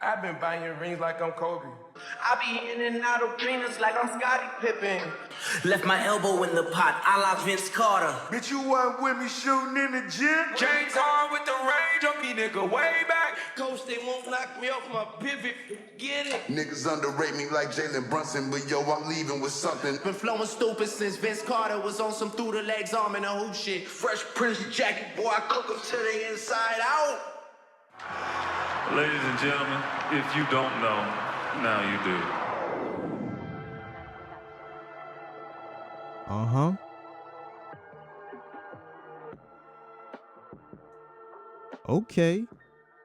I've been buying rings like I'm Kobe. I be in and out of arenas like I'm Scottie Pippen. Left my elbow in the pot, a la Vince Carter. Bitch, you wasn't with me shooting in the gym? James Harden with the range, junkie nigga way back. Coach, they won't knock me off my pivot. Get it. Niggas underrate me like Jaylen Brunson, but yo, I'm leaving with something. Been flowing stupid since Vince Carter was on some through the legs arm and a hoop shit. Fresh Prince jacket, boy, I cook them to the inside out. Ladies and gentlemen, if you don't know, now you do. Uh-huh. Okay.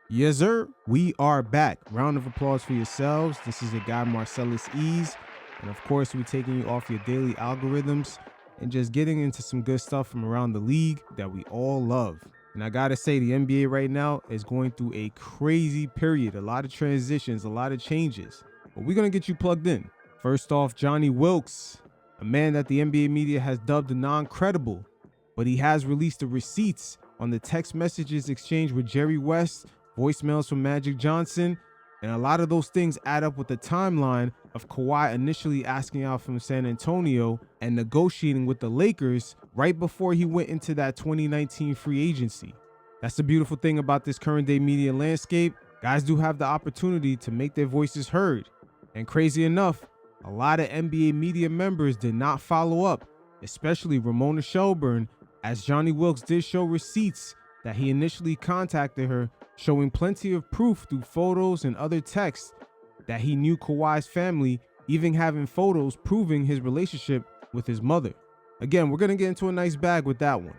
Yes, sir. We are back. Round of applause for yourselves. This is your guy, Marcellus Ease. And of course, we're taking you off your daily algorithms and just getting into some good stuff from around the league that we all love. And I gotta say, the NBA right now is going through a crazy period. A lot of transitions, a lot of changes. But we're gonna get you plugged in. First off, Johnny Wilkes, a man that the NBA media has dubbed a non-credible, but he has released the receipts on the text messages exchanged with Jerry West, voicemails from Magic Johnson, and a lot of those things add up with the timeline of Kawhi initially asking out from San Antonio and negotiating with the Lakers right before he went into that 2019 free agency. That's the beautiful thing about this current day media landscape. Guys do have the opportunity to make their voices heard. And crazy enough, a lot of NBA media members did not follow up, especially Ramona Shelburne, as Johnny Wilkes did show receipts that he initially contacted her, showing plenty of proof through photos and other texts that he knew Kawhi's family, even having photos proving his relationship with his mother. Again, we're going to get into a nice bag with that one.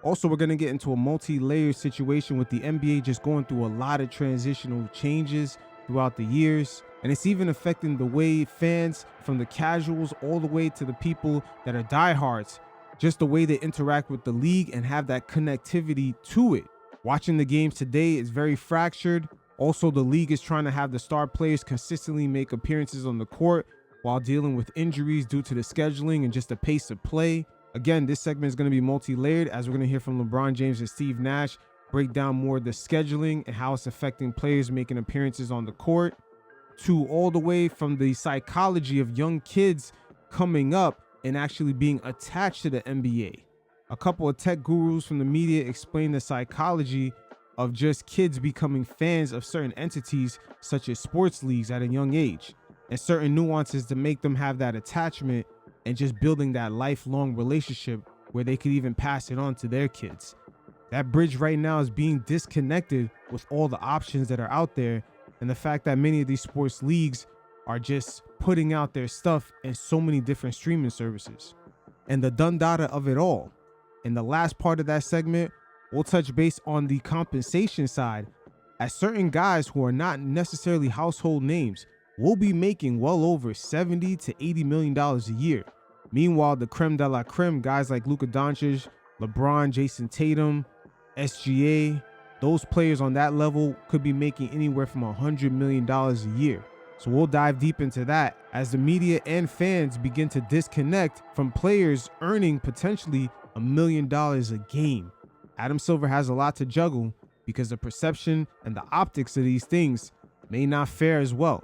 Also, we're going to get into a multi-layered situation with the NBA just going through a lot of transitional changes throughout the years. And it's even affecting the way fans, from the casuals all the way to the people that are diehards, just the way they interact with the league and have that connectivity to it. Watching the games today is very fractured. Also, the league is trying to have the star players consistently make appearances on the court while dealing with injuries due to the scheduling and just the pace of play. Again, this segment is going to be multi-layered, as we're going to hear from LeBron James and Steve Nash break down more of the scheduling and how it's affecting players making appearances on the court, to all the way from the psychology of young kids coming up and actually being attached to the NBA. A couple of tech gurus from the media explain the psychology of just kids becoming fans of certain entities such as sports leagues at a young age, and certain nuances to make them have that attachment and just building that lifelong relationship where they could even pass it on to their kids. That bridge right now is being disconnected with all the options that are out there, and the fact that many of these sports leagues are just putting out their stuff in so many different streaming services. And the done data of it all. In the last part of that segment, we'll touch base on the compensation side, as certain guys who are not necessarily household names will be making well over $70 to $80 million a year. Meanwhile, the creme de la creme, guys like Luka Doncic, LeBron, Jason Tatum, SGA, those players on that level could be making anywhere from $100 million a year. So we'll dive deep into that as the media and fans begin to disconnect from players earning potentially $1 million a game. Adam Silver has a lot to juggle because the perception and the optics of these things may not fare as well.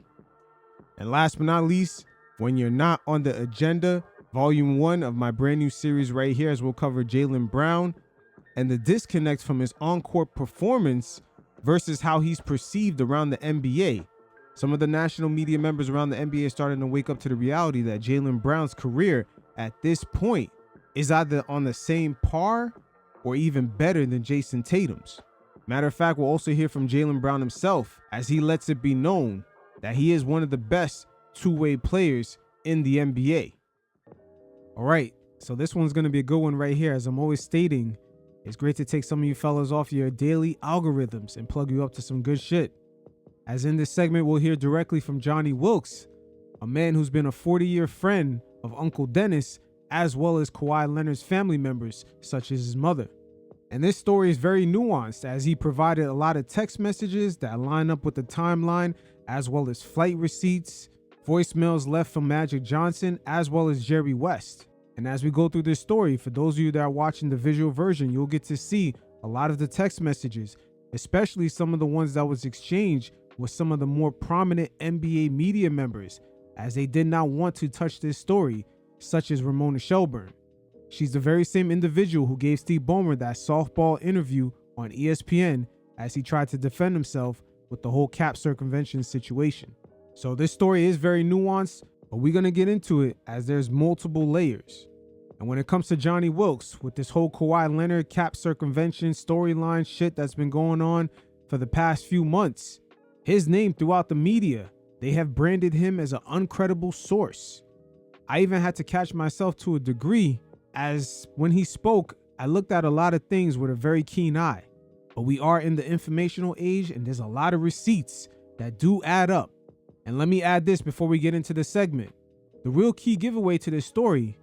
And last but not least, when you're not on the agenda, volume 1 of my brand new series right here, as we'll cover Jaylen Brown and the disconnect from his on-court performance versus how he's perceived around the NBA. Some of the national media members around the NBA are starting to wake up to the reality that Jaylen Brown's career at this point is either on the same par or even better than Jason Tatum's. Matter of fact, we'll also hear from Jaylen Brown himself as he lets it be known that he is one of the best two-way players in the NBA. All right, so this one's going to be a good one right here. As I'm always stating, it's great to take some of you fellas off your daily algorithms and plug you up to some good shit. As in this segment, we'll hear directly from Johnny Wilkes, a man who's been a 40-year friend of Uncle Dennis, as well as Kawhi Leonard's family members, such as his mother. And this story is very nuanced, as he provided a lot of text messages that line up with the timeline, as well as flight receipts, voicemails left from Magic Johnson, as well as Jerry West. And as we go through this story, for those of you that are watching the visual version, you'll get to see a lot of the text messages, especially some of the ones that was exchanged with some of the more prominent NBA media members, as they did not want to touch this story, such as Ramona Shelburne. She's the very same individual who gave Steve Ballmer that softball interview on ESPN as he tried to defend himself with the whole cap circumvention situation. So this story is very nuanced, but we're going to get into it as there's multiple layers. And when it comes to Johnny Wilkes, with this whole Kawhi Leonard cap circumvention storyline shit that's been going on for the past few months, his name throughout the media, they have branded him as an uncredible source. I even had to catch myself to a degree, as when he spoke, I looked at a lot of things with a very keen eye. But we are in the informational age, and there's a lot of receipts that do add up. And let me add this before we get into the segment. The real key giveaway to this story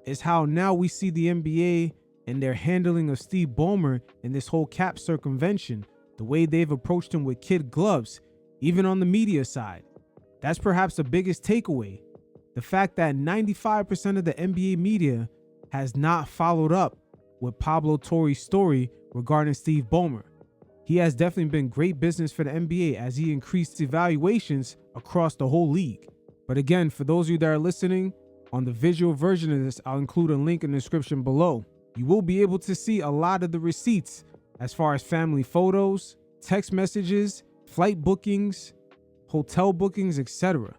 is how now we see the NBA and their handling of Steve Ballmer and this whole cap circumvention, the way they've approached him with kid gloves, even on the media side. That's perhaps the biggest takeaway. The fact that 95% of the NBA media has not followed up with Pablo Torre's story regarding Steve Ballmer. He has definitely been great business for the NBA as he increased evaluations across the whole league. But again, for those of you that are listening, on the visual version of this, I'll include a link in the description below. You will be able to see a lot of the receipts as far as family photos, text messages, flight bookings, hotel bookings, etc.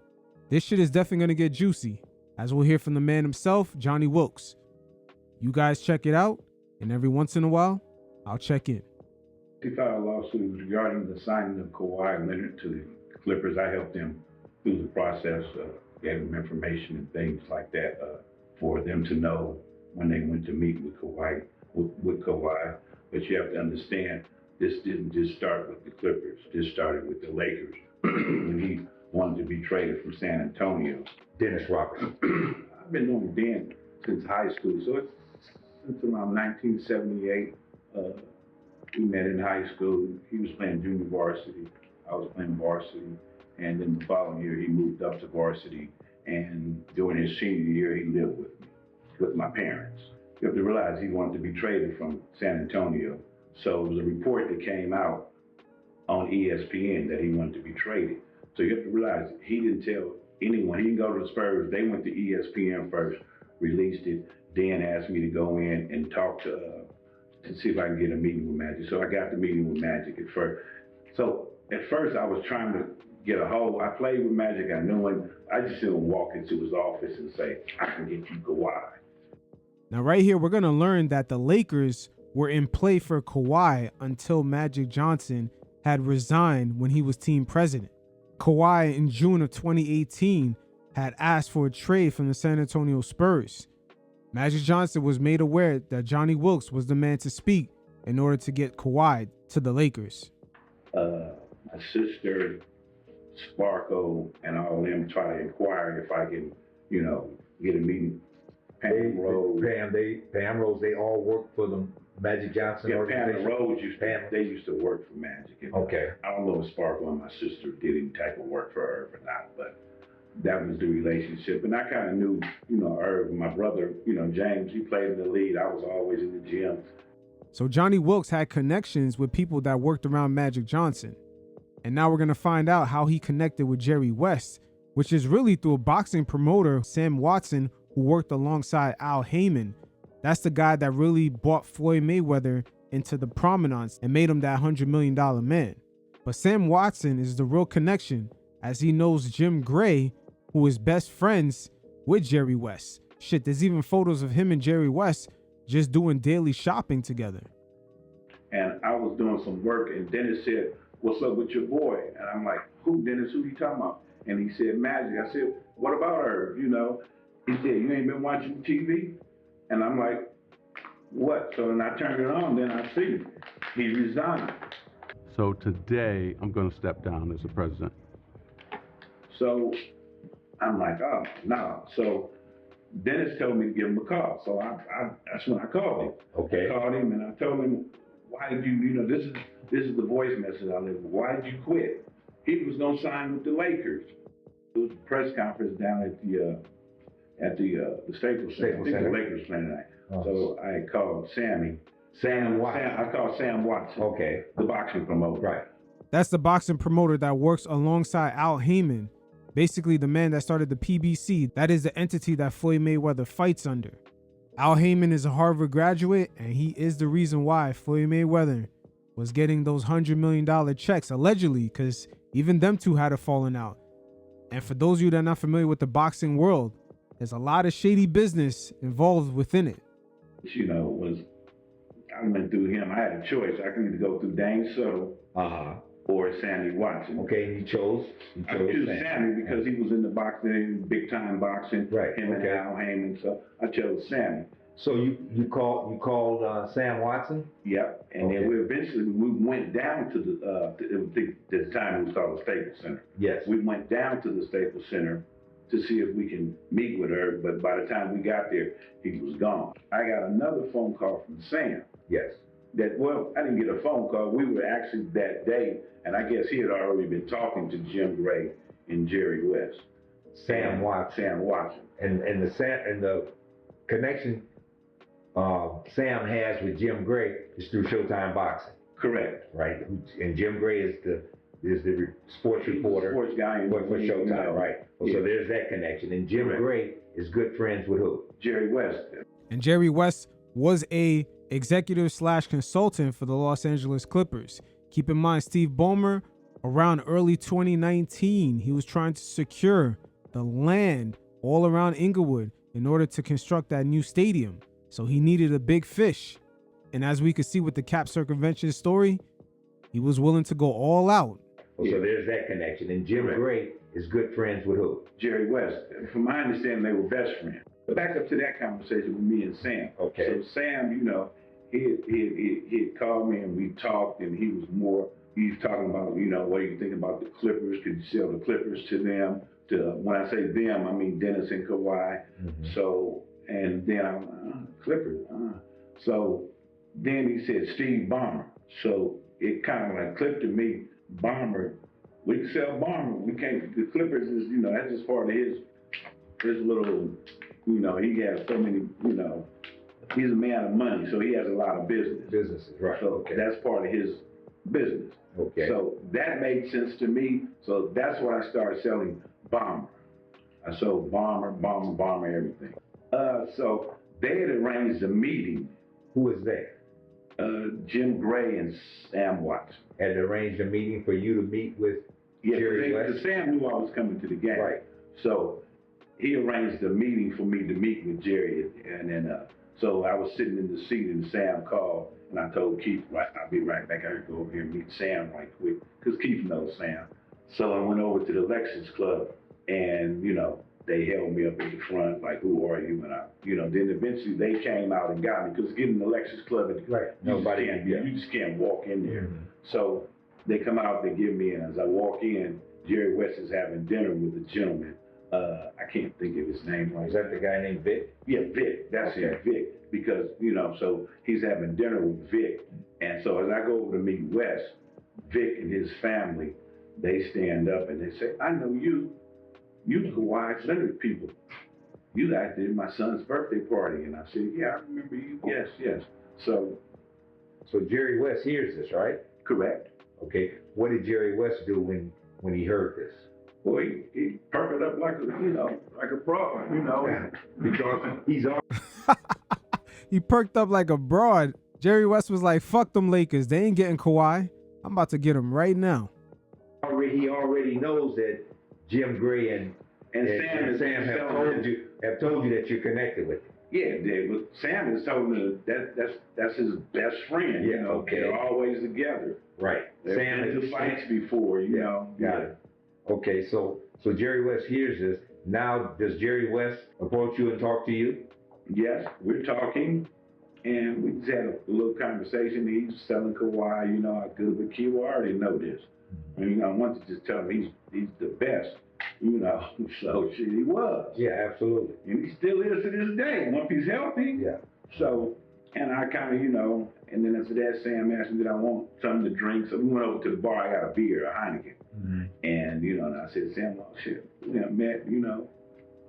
This shit is definitely going to get juicy, as we'll hear from the man himself, Johnny Wilkes. You guys check it out, and every once in a while, I'll check in. He filed a lawsuit regarding the signing of Kawhi Leonard to the Clippers. I helped them through the process, gave them information and things like that for them to know when they went to meet with Kawhi. But you have to understand, this didn't just start with the Clippers. This started with the Lakers when he wanted to be traded from San Antonio. Dennis Roberts. I've been knowing Dan since high school, so it's since around 1978. We met in high school. He was playing junior varsity. I was playing varsity. And then the following year, he moved up to varsity. And during his senior year, he lived with me, with my parents. You have to realize he wanted to be traded from San Antonio. So it was a report that came out on ESPN that he wanted to be traded. So you have to realize he didn't tell anyone. He didn't go to the Spurs. They went to ESPN first, released it, then asked me to go in and talk to see if I can get a meeting with Magic. So I got the meeting with Magic at first. So at first I was trying to get a hold. I played with Magic. I knew him. I just didn't walk into his office and say, I can get you Kawhi. Now right here, we're going to learn that the Lakers were in play for Kawhi until Magic Johnson had resigned when he was team president. Kawhi in June of 2018 had asked for a trade from the San Antonio Spurs. Magic Johnson was made aware that Johnny Wilkes was the man to speak in order to get Kawhi to the Lakers. My sister, Sparkle, and all of them try to inquire if I can, get a meeting. Pam Rose. Pam Rose, they all work for the Magic Johnson organization? Pam Rose used to work for Magic. Okay. I don't know if Sparkle and my sister did any type of work for Irv or not, but that was the relationship. And I kind of knew, Irv, my brother, James, he played in the league. I was always in the gym. So Johnny Wilkes had connections with people that worked around Magic Johnson. And now we're going to find out how he connected with Jerry West, which is really through a boxing promoter, Sam Watson, who worked alongside Al Heyman. That's the guy that really brought Floyd Mayweather into the prominence and made him that $100 million man. But Sam Watson is the real connection, as he knows Jim Gray, who is best friends with Jerry West. Shit, there's even photos of him and Jerry West just doing daily shopping together. And I was doing some work, and Dennis said, "What's up with your boy?" And I'm like, "Who, Dennis? Who you talking about?" And he said, "Magic." I said, "What about Irv?" He said, "You ain't been watching TV?" And I'm like, "What?" So then I turned it on, then I see he resigned. So today, I'm going to step down as the president. So I'm like, oh, no. So Dennis told me to give him a call. So that's when I called him. Okay. I called him and I told him, why did you, this is the voice message I left. Why did you quit? He was going to sign with the Lakers. It was a press conference down at the Staples Center. I think the Lakers playing tonight. Oh. So I called Sammy. Sam Watson. I called Sam Watson. Okay. The boxing promoter. Right. That's the boxing promoter that works alongside Al Heyman, basically the man that started the PBC. That is the entity that Floyd Mayweather fights under. Al Heyman is a Harvard graduate, and he is the reason why Floyd Mayweather was getting those $100 million checks, allegedly, because even them two had a falling out. And for those of you that are not familiar with the boxing world, there's a lot of shady business involved within it. You know, I went through him. I had a choice. I could either go through Dane Soto or Sammy Watson. Okay, and you chose I chose Sammy because he was in the boxing, big time boxing. Right. Him and Al Heyman. So I chose Sammy. So you called Sam Watson? Yep. And then we eventually went down to the time it was called the Staples Center. Yes. We went down to the Staples Center to see if we can meet with her, but by the time we got there, he was gone. I got another phone call from Sam. Yes. I didn't get a phone call. We were actually that day, and I guess he had already been talking to Jim Gray and Jerry West. Sam Watson. And the connection Sam has with Jim Gray is through Showtime Boxing. Correct. Right. And Jim Gray is the sports reporter. Sports guy for Showtime, right? Yeah. So there's that connection. And Jim Gray is good friends with who? Jerry West. And Jerry West was a executive/consultant for the Los Angeles Clippers. Keep in mind, Steve Ballmer, around early 2019, he was trying to secure the land all around Inglewood in order to construct that new stadium. So he needed a big fish. And as we could see with the cap circumvention story, he was willing to go all out. So there's that connection. And Jim Gray is good friends with who? Jerry West. From my understanding, they were best friends. But back up to that conversation with me and Sam. Okay. So Sam, you know, he had called me and we talked, and he's talking about, you know, what do you think about the Clippers? Could you sell the Clippers to them? When I say them, I mean Dennis and Kawhi. Mm-hmm. So, and then I'm Clippers. So then he said Steve Ballmer. So it kind of like clicked to me, Ballmer. We can sell Ballmer. We can't. The Clippers is, you know, that's just part of his little, you know, he has so many, you know, he's a man of money, so he has a lot of businesses, right? So that's part of his business. Okay. So that made sense to me. So that's why I started selling Ballmer. I sold Ballmer, everything. So they had arranged a meeting. Who is that? Jim Gray and Sam Watson. Had arranged a meeting for you to meet with Jerry West? Because Sam knew I was coming to the game. Right. So he arranged a meeting for me to meet with Jerry. And then, so I was sitting in the seat and Sam called, and I told Keith, I'll be right back. I gotta go over here and meet Sam right quick, because Keith knows Sam. So I went over to the Lexus Club, and, you know, they held me up in the front, like, who are you? And then eventually they came out and got me, because getting the Lexus Club, you just can't walk in there. Mm-hmm. So they come out, they give me, and as I walk in, Jerry West is having dinner with a gentleman. I can't think of his name right. Is that the guy named Vic? Yeah, Vic. That's it, Vic. Because, you know, so he's having dinner with Vic. And so as I go over to meet West, Vic and his family, they stand up and they say, I know you. You the Kawhi Leonard people. You guys did my son's birthday party. And I said, yeah, I remember you. Yes. So Jerry West hears this, right? Correct. Okay. What did Jerry West do when he heard this? Well, he perked up like a broad, you know, because he's all. He perked up like a broad. Jerry West was like, fuck them Lakers. They ain't getting Kawhi. I'm about to get him right now. He already knows that Jim Gray and Sam have told you that you're connected with him. Yeah, but Sam has told me that's his best friend. Yeah, you know, okay. They're always together. Right. They've been to fights before, you know. Got it. Okay, so Jerry West hears this. Now, does Jerry West approach you and talk to you? Yes, we're talking, and we just had a little conversation. He's selling Kawhi, you know, how good, but Q already know this. And, you know, I want to just tell him he's the best, you know. So shit, he was. Yeah, absolutely. And he still is to this day, once he's healthy. Yeah. So, and I kind of, you know, and then after that, Sam asked me, did I want something to drink? So we went over to the bar. I got a beer, a Heineken. Mm-hmm. And, you know, and I said, Sam, well, shit, we have met, you know,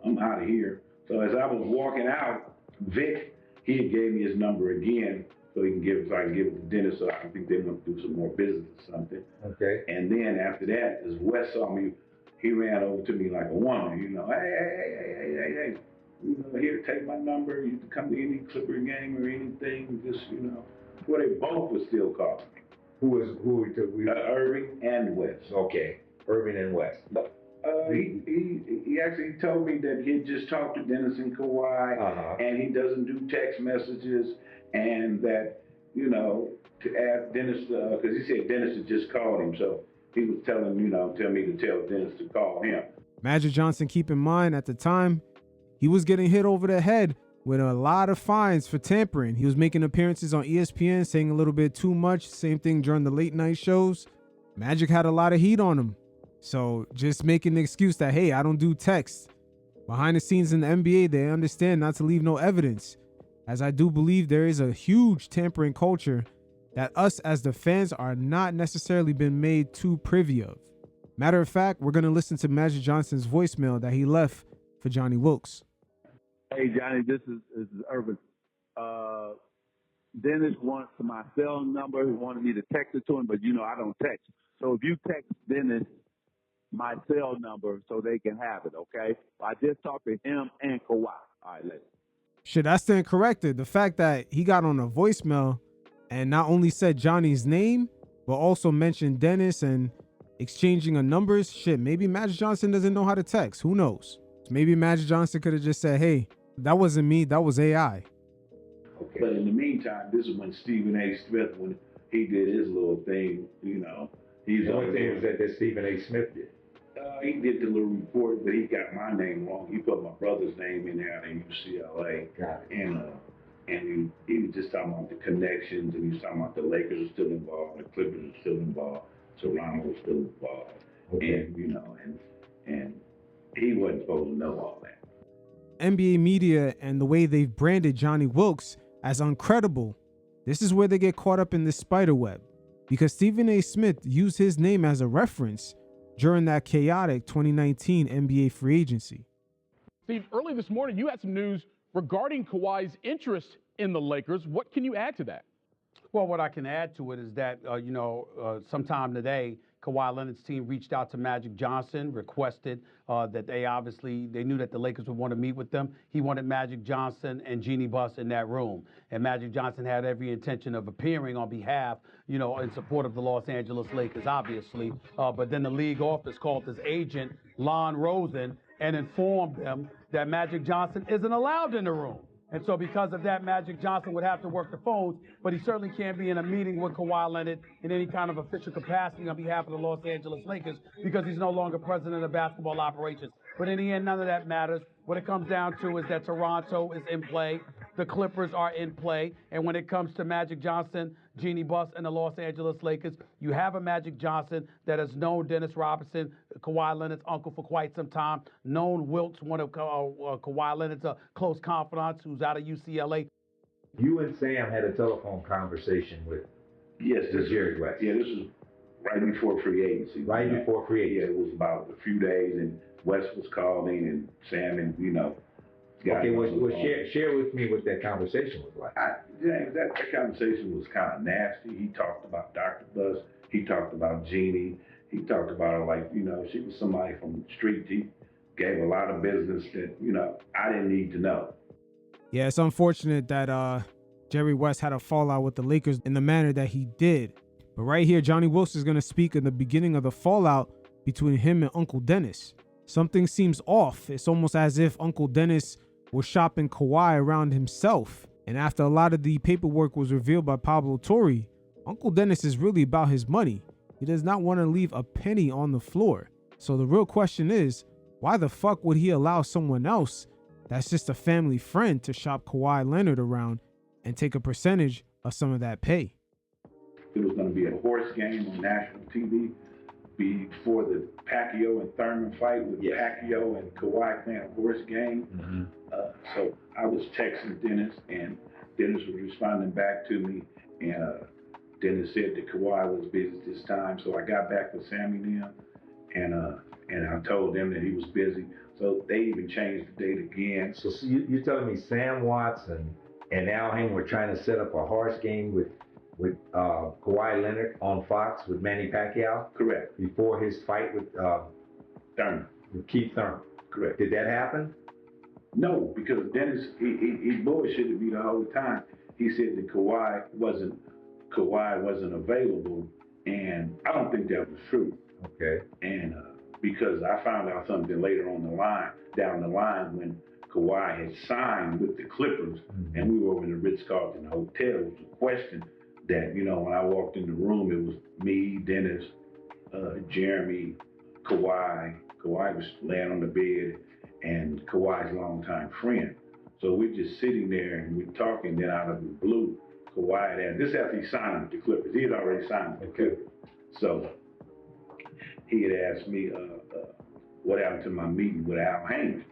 I'm out of here. So as I was walking out, Vic, he gave me his number again so he can give it, so I can give it to Dennis. So I think they want to do some more business or something. Okay. And then after that, as Wes saw me, he ran over to me like a woman, you know, hey, you know, here, take my number. You can come to any Clipper game or anything. Just, you know, well, they both were still calling me. Who we took? Irving and Wes. Okay, Irving and Wes. He actually told me that he just talked to Dennis and Kawhi, and he doesn't do text messages, and that, you know, to ask Dennis, because he said Dennis had just called him, so he was telling me to tell Dennis to call him. Magic Johnson, keep in mind, at the time, he was getting hit over the head with a lot of fines for tampering. He was making appearances on ESPN, saying a little bit too much. Same thing during the late night shows. Magic had a lot of heat on him. So just making the excuse that, hey, I don't do text. Behind the scenes in the NBA, they understand not to leave no evidence, as I do believe there is a huge tampering culture that us as the fans are not necessarily been made too privy of. Matter of fact, we're going to listen to Magic Johnson's voicemail that he left for Johnny Wilkes. Hey, Johnny, this is Irvin. Dennis wants my cell number. He wanted me to text it to him, but, you know, I don't text. So if you text Dennis my cell number so they can have it, okay? I just talked to him and Kawhi. All right, later. Shit, I stand corrected. The fact that he got on a voicemail and not only said Johnny's name, but also mentioned Dennis and exchanging of numbers, shit, maybe Magic Johnson doesn't know how to text. Who knows? Maybe Magic Johnson could have just said, hey, that wasn't me, that was AI. Okay. But in the meantime, this is when Stephen A. Smith, when he did his little thing, you know. The only thing was that Stephen A. Smith did. He did the little report, but he got my name wrong. He put my brother's name in there in UCLA. Got it. And he was just talking about the connections, and he was talking about the Lakers are still involved, the Clippers are still involved, Toronto was still involved. Okay. And, you know, and he wasn't supposed to know all that. NBA media and the way they've branded Johnny Wilkes as uncredible, this is where they get caught up in this spider web, because Stephen A. Smith used his name as a reference during that chaotic 2019 NBA free agency. Steve, early this morning, you had some news regarding Kawhi's interest in the Lakers. What can you add to that? Well, what I can add to it is that, sometime today, Kawhi Leonard's team reached out to Magic Johnson, requested that they knew that the Lakers would want to meet with them. He wanted Magic Johnson and Jeannie Buss in that room. And Magic Johnson had every intention of appearing on behalf, in support of the Los Angeles Lakers, obviously. But then the league office called his agent, Lon Rosen, and informed them that Magic Johnson isn't allowed in the room. And so because of that, Magic Johnson would have to work the phones, but he certainly can't be in a meeting with Kawhi Leonard in any kind of official capacity on behalf of the Los Angeles Lakers because he's no longer president of basketball operations. But in the end, none of that matters. What it comes down to is that Toronto is in play. The Clippers are in play. And when it comes to Magic Johnson, Jeannie Buss, and the Los Angeles Lakers, you have a Magic Johnson that has known Dennis Robinson, Kawhi Leonard's uncle, for quite some time, known Wilkes, one of Kawhi Leonard's close confidants who's out of UCLA. You and Sam had a telephone conversation with Jerry West. Yeah, this was right before free agency. Before free agency. Yeah, it was about a few days, and West was calling, and Sam, and Okay, share with me what that conversation was like. James, that conversation was kind of nasty. He talked about Dr. Buss. He talked about Jeannie. He talked about her like, she was somebody from the street. He gave a lot of business that, I didn't need to know. Yeah, it's unfortunate that Jerry West had a fallout with the Lakers in the manner that he did. But right here, Johnny Wilkes is going to speak in the beginning of the fallout between him and Uncle Dennis. Something seems off. It's almost as if Uncle Dennis was shopping Kawhi around himself. And after a lot of the paperwork was revealed by Pablo Torre, Uncle Dennis is really about his money. He does not want to leave a penny on the floor. So the real question is, why the fuck would he allow someone else that's just a family friend to shop Kawhi Leonard around and take a percentage of some of that pay? It was going to be a horse game on national TV before the Pacquiao and Thurman fight with Pacquiao and Kawhi playing a horse game. Mm-hmm. So I was texting Dennis, and Dennis was responding back to me, and Dennis said that Kawhi was busy at this time. So I got back with Sammy and I told them that he was busy. So they even changed the date again. So you're telling me Sam Watson and Al Hain were trying to set up a harsh game with Kawhi Leonard on Fox with Manny Pacquiao. Correct. Before his fight with Thurman. With Keith Thurman. Correct. Did that happen? No, because Dennis, he bullshitted me the whole time. He said that Kawhi wasn't available, and I don't think that was true. Okay. And because I found out something later on down the line, when Kawhi had signed with the Clippers, and we were over in the Ritz-Carlton Hotel. It was a question that, when I walked in the room, it was me, Dennis, Jeremy, Kawhi. Kawhi was laying on the bed, and Kawhi's longtime friend. So we're just sitting there and we're talking. Then out of the blue, Kawhi had this after he signed with the Clippers. He had already signed with the Clippers. So he had asked me what happened to my meeting with Al Hain.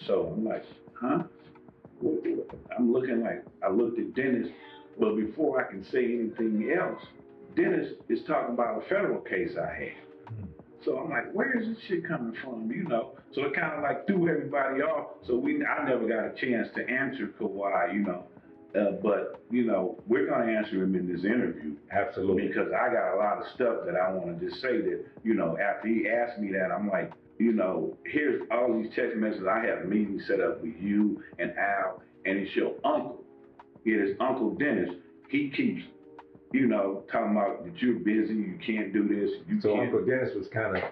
So I'm like, huh? I'm looking like, I looked at Dennis, but before I can say anything else, Dennis is talking about a federal case I had. So I'm like, where is this shit coming from, So it kind of like threw everybody off. So I never got a chance to answer Kawhi, but, we're going to answer him in this interview. Absolutely. Because I got a lot of stuff that I want to just say that, after he asked me that, I'm like, here's all these text messages. I have meetings set up with you and Al, and it's your uncle. It is Uncle Dennis. He keeps, talking about that you're busy, you can't do this. So Uncle Dennis was kind of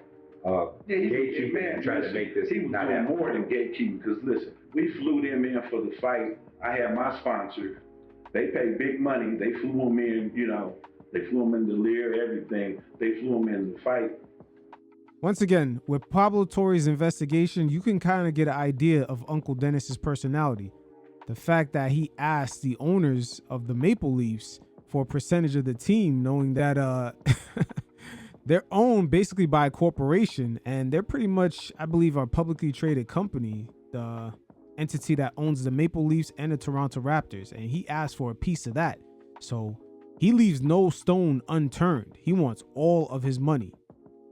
gatekeeping and trying to make this he was not doing happen. more than gatekeeping, because listen, we flew them in for the fight. I had my sponsor. They paid big money. They flew them in, they flew them in the Lear, everything. They flew them in the fight. Once again, with Pablo Torre's investigation, you can kind of get an idea of Uncle Dennis's personality. The fact that he asked the owners of the Maple Leafs for a percentage of the team, knowing that they're owned basically by a corporation, and they're pretty much, I believe, a publicly traded company, the entity that owns the Maple Leafs and the Toronto Raptors, and he asked for a piece of that. So he leaves no stone unturned. He wants all of his money.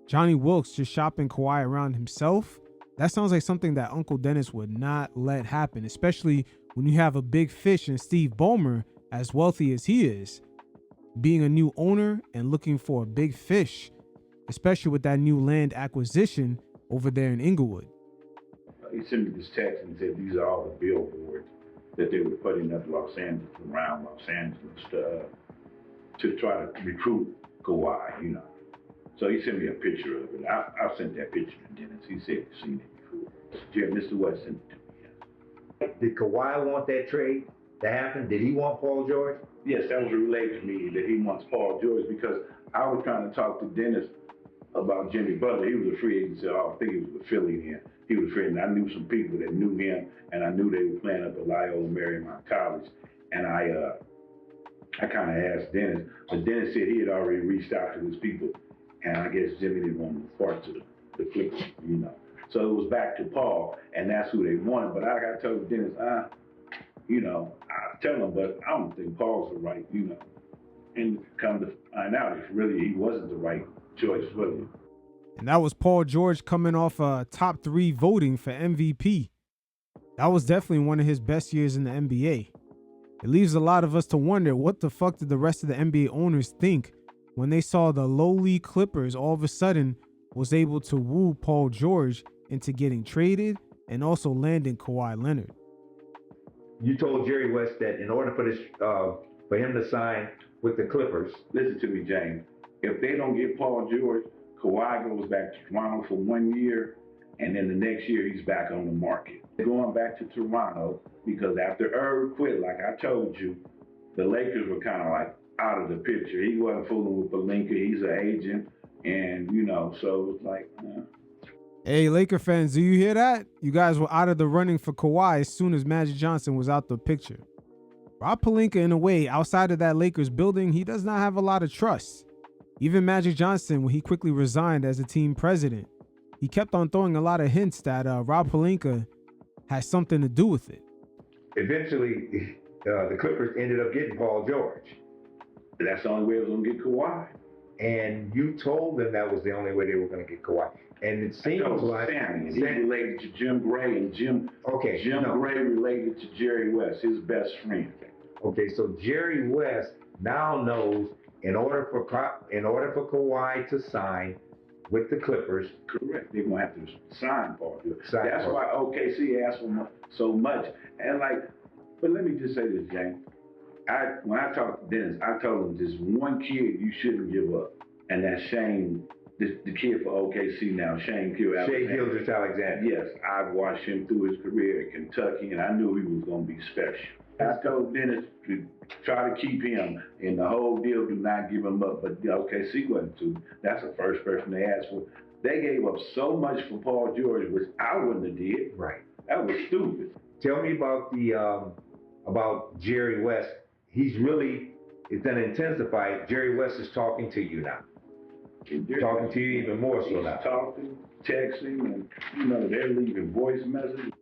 Johnny Wilkes just shopping Kawhi around himself. That sounds like something that Uncle Dennis would not let happen, especially when you have a big fish in Steve Ballmer, as wealthy as he is, being a new owner and looking for a big fish, especially with that new land acquisition over there in Inglewood. He sent me this text and said these are all the billboards that they were putting up around Los Angeles to try to recruit Kawhi, So he sent me a picture of it. I sent that picture to Dennis. He said he'd seen it before. Mr. West sent it to me. Did Kawhi want that trade to happen? Did he want Paul George? Yes, that was relayed to me that he wants Paul George, because I was trying to talk to Dennis about Jimmy Butler. He was a free agent, so I think he was with Philly then. He was free, and I knew some people that knew him, and I knew they were playing up at Loyola Marymount College. And I kind of asked Dennis, but Dennis said he had already reached out to his people, and I guess Jimmy didn't want to report to the Clippers, So it was back to Paul, and that's who they wanted. But I got to tell Dennis, I tell him, but I don't think Paul's the right, And come to find out, if really he wasn't the right choice for you. And that was Paul George coming off top 3 voting for MVP. That was definitely one of his best years in the NBA. It leaves a lot of us to wonder, what the fuck did the rest of the NBA owners think when they saw the lowly Clippers all of a sudden was able to woo Paul George into getting traded and also landing Kawhi Leonard? You told Jerry West that in order for him to sign with the Clippers. Listen to me, James. If they don't get Paul George, Kawhi goes back to Toronto for 1 year, and then the next year he's back on the market. Going back to Toronto, because after Irv quit, like I told you, the Lakers were kind of like out of the picture. He wasn't fooling with Pelinka. He's an agent, and so it was like. Hey, Laker fans, do you hear that? You guys were out of the running for Kawhi as soon as Magic Johnson was out the picture. Rob Pelinka, in a way, outside of that Lakers building, he does not have a lot of trust. Even Magic Johnson, when he quickly resigned as a team president, he kept on throwing a lot of hints that Rob Pelinka has something to do with it. Eventually, the Clippers ended up getting Paul George. That's the only way it was going to get Kawhi. And you told them that was the only way they were going to get Kawhi. And it seems like Sammy, and he related to Jim Gray, and Jim Gray related to Jerry West, his best friend. Okay, so Jerry West now knows in order for Kawhi to sign with the Clippers. Correct. They're gonna have to sign part of it. That's why OKC asked for so much. And but let me just say this, James. When I talked to Dennis, I told him there's one kid you shouldn't give up, and that's Shane, the kid for OKC now, Shane Gilgeous-Alexander. Yes, I've watched him through his career at Kentucky, and I knew he was gonna be special. I told Dennis to try to keep him, and the whole deal, do not give him up. But OKC wasn't too. That's the first person they asked for. They gave up so much for Paul George, which I wouldn't have did. Right. That was stupid. Tell me about about Jerry West. It's been intensified. Jerry West is talking to you now. Talking to you even more so now. Talking, texting, and they're leaving voice messages.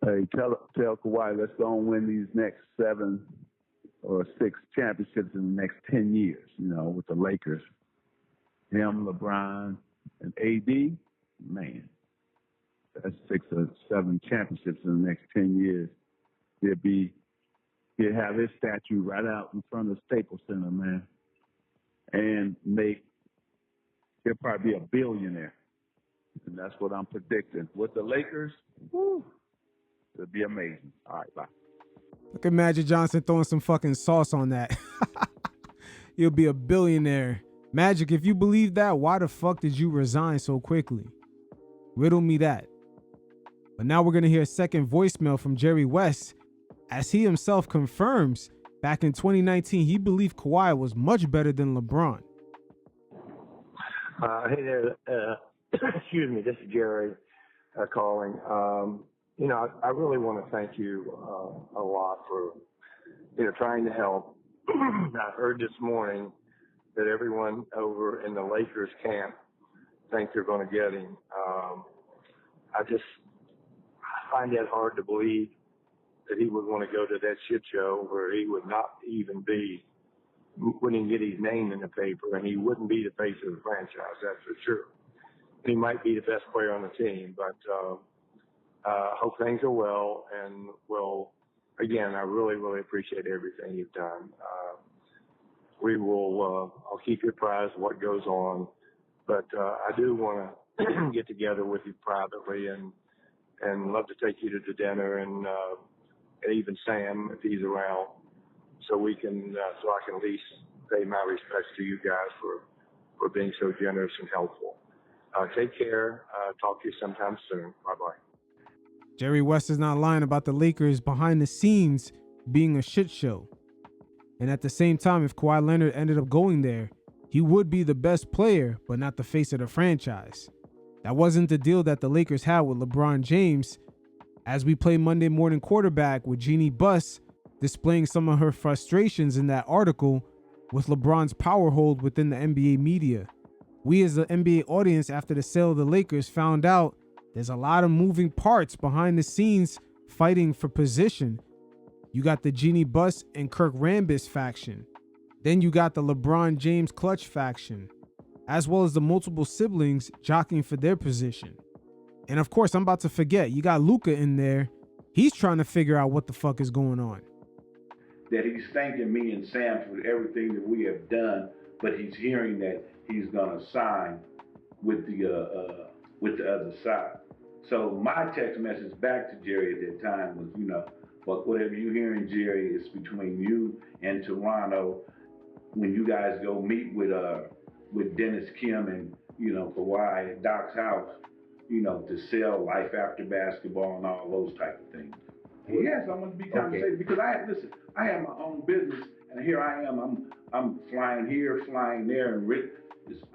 Hey, tell Kawhi, let's go and win these next 7 or 6 championships in the next 10 years, with the Lakers. Him, LeBron, and AD, man, that's 6 or 7 championships in the next 10 years. He'll have his statue right out in front of the Staples Center, man. And he'll probably be a billionaire. And that's what I'm predicting. With the Lakers, woo, it'll be amazing. All right, bye. Look at Magic Johnson throwing some fucking sauce on that. He'll be a billionaire. Magic, if you believe that, why the fuck did you resign so quickly? Riddle me that. But now we're going to hear a second voicemail from Jerry West, as he himself confirms back in 2019 he believed Kawhi was much better than LeBron. Hey there. Excuse me, this is Jerry calling. I really want to thank you a lot for trying to help. I heard this morning that everyone over in the Lakers camp thinks they're going to get him. I find that hard to believe that he would want to go to that shit show where he would not even wouldn't get his name in the paper, and he wouldn't be the face of the franchise, that's for sure. He might be the best player on the team, but hope things are well, and again, I really, really appreciate everything you've done. I'll keep you apprised of what goes on, but I do want to get together with you privately and love to take you to dinner and even Sam, if he's around, so I can at least pay my respects to you guys for being so generous and helpful. Take care. Talk to you sometime soon. Bye-bye. Jerry West is not lying about the Lakers behind the scenes being a shit show. And at the same time, if Kawhi Leonard ended up going there, he would be the best player, but not the face of the franchise. That wasn't the deal that the Lakers had with LeBron James. As we play Monday Morning Quarterback with Jeannie Buss displaying some of her frustrations in that article with LeBron's power hold within the NBA media. We as the NBA audience after the sale of the Lakers found out there's a lot of moving parts behind the scenes fighting for position. You got the Jeannie Buss and Kirk Rambis faction. Then you got the LeBron James clutch faction, as well as the multiple siblings jockeying for their position. And of course, I'm about to forget, you got Luka in there. He's trying to figure out what the fuck is going on. That he's thanking me and Sam for everything that we have done, but he's hearing that he's gonna sign with the other side. So my text message back to Jerry at that time was, but whatever you're hearing, Jerry, is between you and Toronto. When you guys go meet with Dennis Kim and Kawhi at Doc's house, to sell life after basketball and all those type of things. Yes, I want to be compensated because I have my own business, and here I am. I'm flying here, flying there, and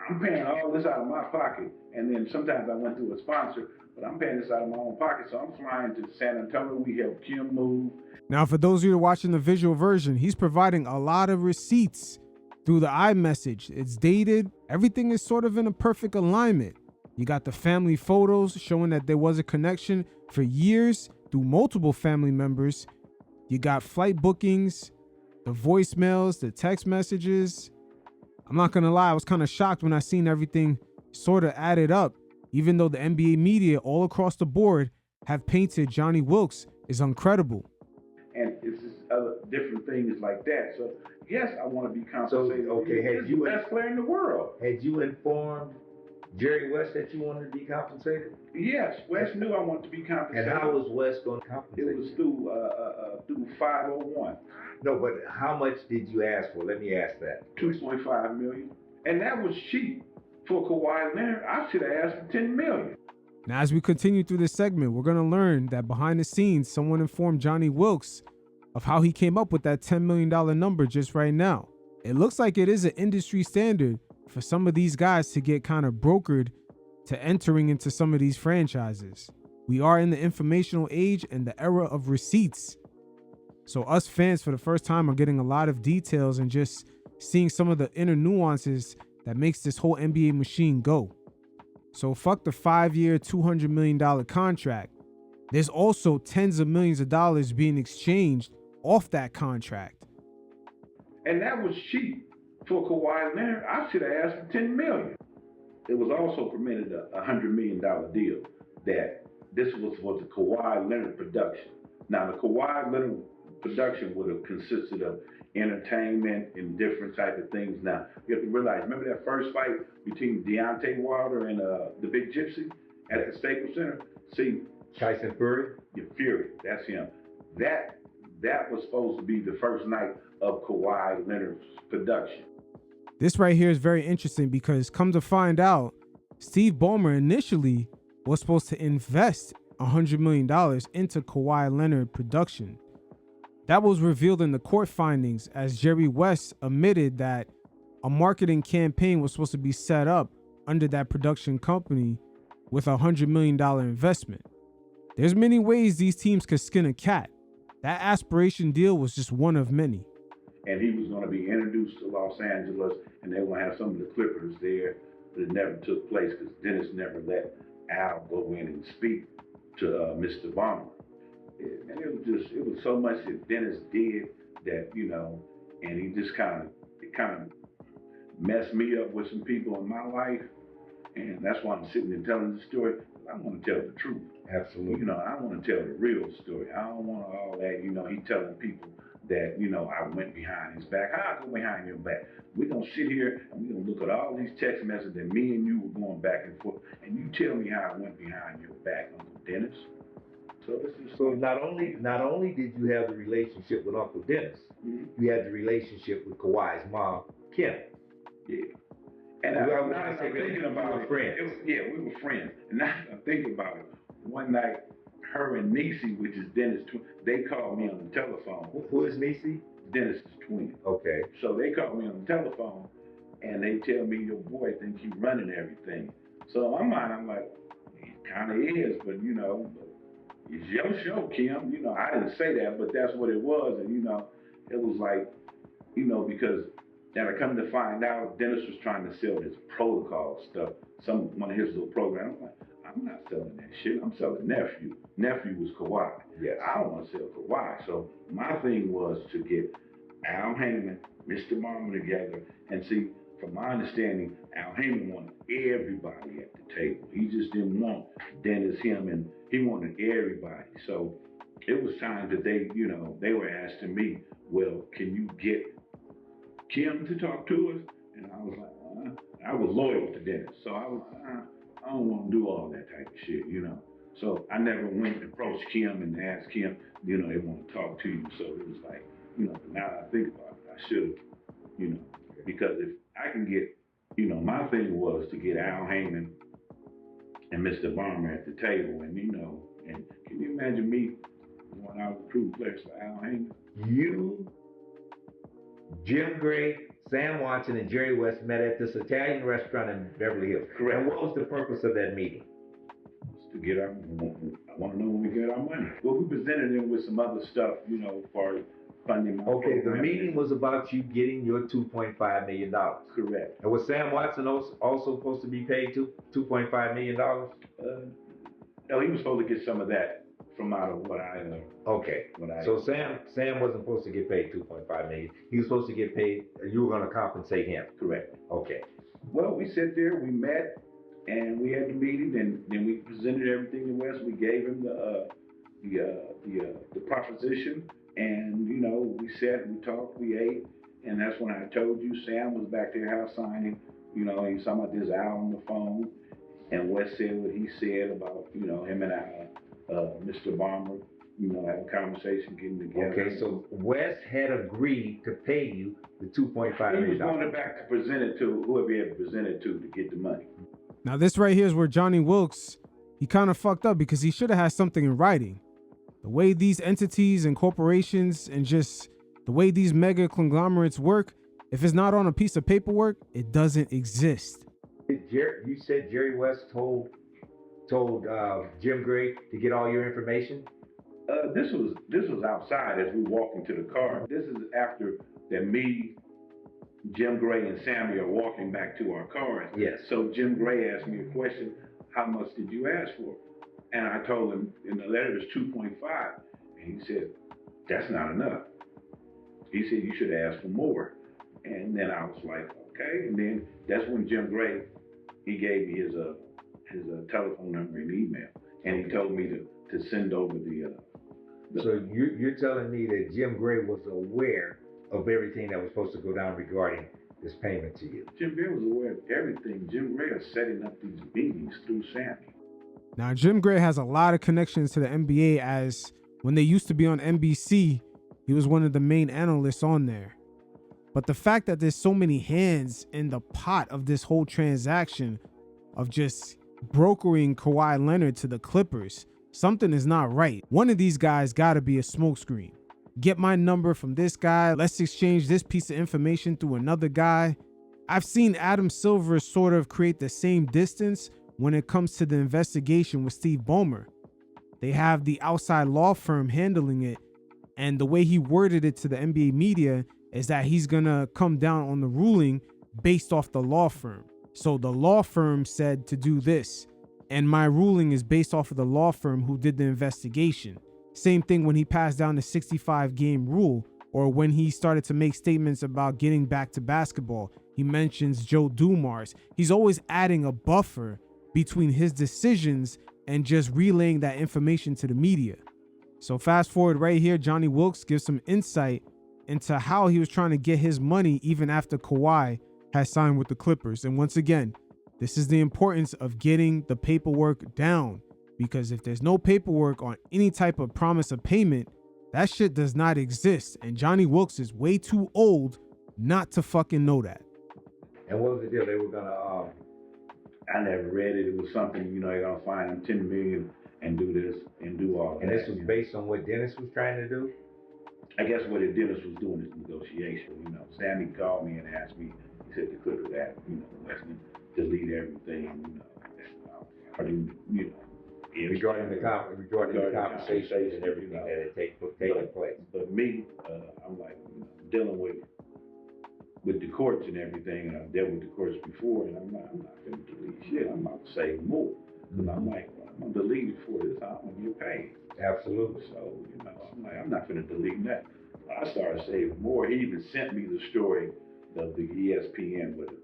I'm paying all this out of my pocket. And then sometimes I went through a sponsor, but I'm paying this out of my own pocket. So I'm flying to San Antonio. We helped Kim move. Now, for those of you who are watching the visual version, he's providing a lot of receipts through the iMessage. It's dated. Everything is sort of in a perfect alignment. You got the family photos showing that there was a connection for years through multiple family members. You got flight bookings, the voicemails, the text messages. I'm not going to lie, I was kind of shocked when I seen everything sort of added up. even though the NBA media all across the board have painted Johnny Wilkes as uncredible. And it's just other different things like that. So yes, I want to be compensated. So, okay, He's the best player in the world. Had you informed Jerry West that you wanted to be compensated? Yes, West knew I wanted to be compensated. And how was West going to compensate? It was through 501. No, but how much did you ask for? Let me ask that. $2.5 million. And that was cheap for Kawhi Leonard. I should have asked for $10 million. Now, as we continue through this segment, we're going to learn that behind the scenes, someone informed Johnny Wilkes of how he came up with that $10 million number just right now. It looks like it is an industry standard for some of these guys to get kind of brokered to entering into some of these franchises. We are in the informational age and the era of receipts. So us fans for the first time are getting a lot of details and just seeing some of the inner nuances that makes this whole NBA machine go. So fuck the 5-year, $200 million contract. There's also tens of millions of dollars being exchanged off that contract. And that was cheap for Kawhi Leonard. I should have asked for $10 million. It was also permitted a $100 million deal that this was for the Kawhi Leonard production. Now the Kawhi Leonard production would have consisted of entertainment and different type of things. Now, you have to realize, remember that first fight between Deontay Wilder and the Big Gypsy at the Staples Center? See, Tyson Fury? Yeah, Fury, that's him. That was supposed to be the first night of Kawhi Leonard's production. This right here is very interesting because come to find out, Steve Ballmer initially was supposed to invest $100 million into Kawhi Leonard production. That was revealed in the court findings as Jerry West admitted that a marketing campaign was supposed to be set up under that production company with a $100 million investment. There's many ways these teams could skin a cat. That aspiration deal was just one of many. And he was going to be introduced to Los Angeles, and they were going to have some of the Clippers there, but it never took place because Dennis never let Al go in and speak to Mr. Ballmer. And it was so much that Dennis did that, and he just kind of messed me up with some people in my life. And that's why I'm sitting there telling the story. I want to tell the truth. Absolutely. I want to tell the real story. I don't want all that, he telling people that, I went behind his back. How I go behind your back? We're going to sit here and we're going to look at all these text messages that me and you were going back and forth. And you tell me how I went behind your back, Uncle Dennis. So not only did you have the relationship with Uncle Dennis, you had the relationship with Kawhi's mom, Kim. Yeah. And I'm thinking about it. We were friends. And now I'm thinking about it. One night, her and Niecy, which is Dennis' twin, they called me on the telephone. Who is Niecy? Dennis' twin. Okay. So they called me on the telephone, and they tell me your boy thinks he's running everything. So in my mind, I'm like, he kind of is, but it's your show, Kim. I didn't say that, but that's what it was. And, it was like, because then I come to find out Dennis was trying to sell this protocol stuff, one of his little programs. I'm like, I'm not selling that shit. I'm selling Nephew. Nephew was Kawhi. Yeah. I don't want to sell Kawhi. So my thing was to get Al Heyman, Mr. Ballmer together, and see, from my understanding, Al Heyman wanted everybody at the table. He just didn't want Dennis, him, and he wanted everybody. So it was times that they were asking me, well, can you get Kim to talk to us? And I was like, I was loyal to Dennis. So I was I don't want to do all that type of shit, So I never went and approached Kim and asked Kim, they want to talk to you. So it was like, now that I think about it, I should have, because if I can get, my thing was to get Al Heyman and Mr. Ballmer at the table, and and can you imagine me going out with crew players for Al Heyman? You, Jim Gray, Sam Watson, and Jerry West met at this Italian restaurant in Beverly Hills. Correct. And what was the purpose of that meeting? To get I want to know when we get our money. Well, we presented them with some other stuff, for funding. Okay, the meeting was about you getting your $2.5 million. Correct. And was Sam Watson also supposed to be paid $2.5 million? No, he was supposed to get some of that from out of what I. Okay. So Sam wasn't supposed to get paid $2.5 million. He was supposed to get paid. You were going to compensate him. Correct. Okay. Well, we sat there. We met. And we had the meeting, and then we presented everything to Wes. We gave him the proposition, and you know, we sat, we talked, we ate, and that's when I told you Sam was back there house signing. You know, he was talking about this Al on the phone, and Wes said what he said about, you know, him and Mr. Bomber, you know, having a conversation, getting together. Okay, so Wes had agreed to pay you the $2.5 million. He was going back to present it to whoever he had to present it to get the money. Now this right here is where Johnny Wilkes, he kind of fucked up because he should have had something in writing. The way these entities and corporations and just the way these mega conglomerates work, if it's not on a piece of paperwork, it doesn't exist. You said Jerry West told Jim Gray to get all your information? This was outside as we walked into the car. This is after that me, Jim Gray, and Sammy are walking back to our cars. Yes. So Jim Gray asked me a question, how much did you ask for? And I told him in the letter it's 2.5. And he said, that's not enough. He said, you should ask for more. And then I was like, okay. And then that's when Jim Gray, he gave me his telephone number and email. And he told me to send over the So you're telling me that Jim Gray was aware of everything that was supposed to go down regarding this payment to you? Jim Gray was aware of everything. Jim Gray is setting up these meetings through Sammy. Now, Jim Gray has a lot of connections to the NBA, as when they used to be on NBC, he was one of the main analysts on there. But the fact that there's so many hands in the pot of this whole transaction of just brokering Kawhi Leonard to the Clippers, something is not right. One of these guys got to be a smokescreen. Get my number from this guy. Let's exchange this piece of information through another guy. I've seen Adam Silver sort of create the same distance when it comes to the investigation with Steve Ballmer. They have the outside law firm handling it, and the way he worded it to the NBA media is that he's gonna come down on the ruling based off the law firm. So the law firm said to do this, and my ruling is based off of the law firm who did the investigation. Same thing when he passed down the 65-game rule, or when he started to make statements about getting back to basketball. He mentions Joe Dumars. He's always adding a buffer between his decisions and just relaying that information to the media. So fast forward right here, Johnny Wilkes gives some insight into how he was trying to get his money even after Kawhi has signed with the Clippers. And once again, this is the importance of getting the paperwork down, because if there's no paperwork on any type of promise of payment, that shit does not exist. And Johnny Wilkes is way too old not to fucking know that. And what was the deal? They were gonna I never read it. It was something, you know, you're gonna find him $10 million and do this and do all and that. this was based on what Dennis was trying to do? I guess what Dennis was doing is negotiation. You know, Sammy called me and asked me, he said the Clippers that, you know, Wesley, delete everything, you know. Are you know, regarding the conversation and everything that had taken place. But me, I'm like, you know, dealing with the courts and everything, and I've dealt with the courts before, and I'm not gonna delete shit. I'm about to save more. Because I'm like, well, I'm gonna delete it for this. I'm gonna get paid. Absolutely. So, you know, I'm like, I'm not gonna delete that. I started saving more. He even sent me the story of the ESPN with it.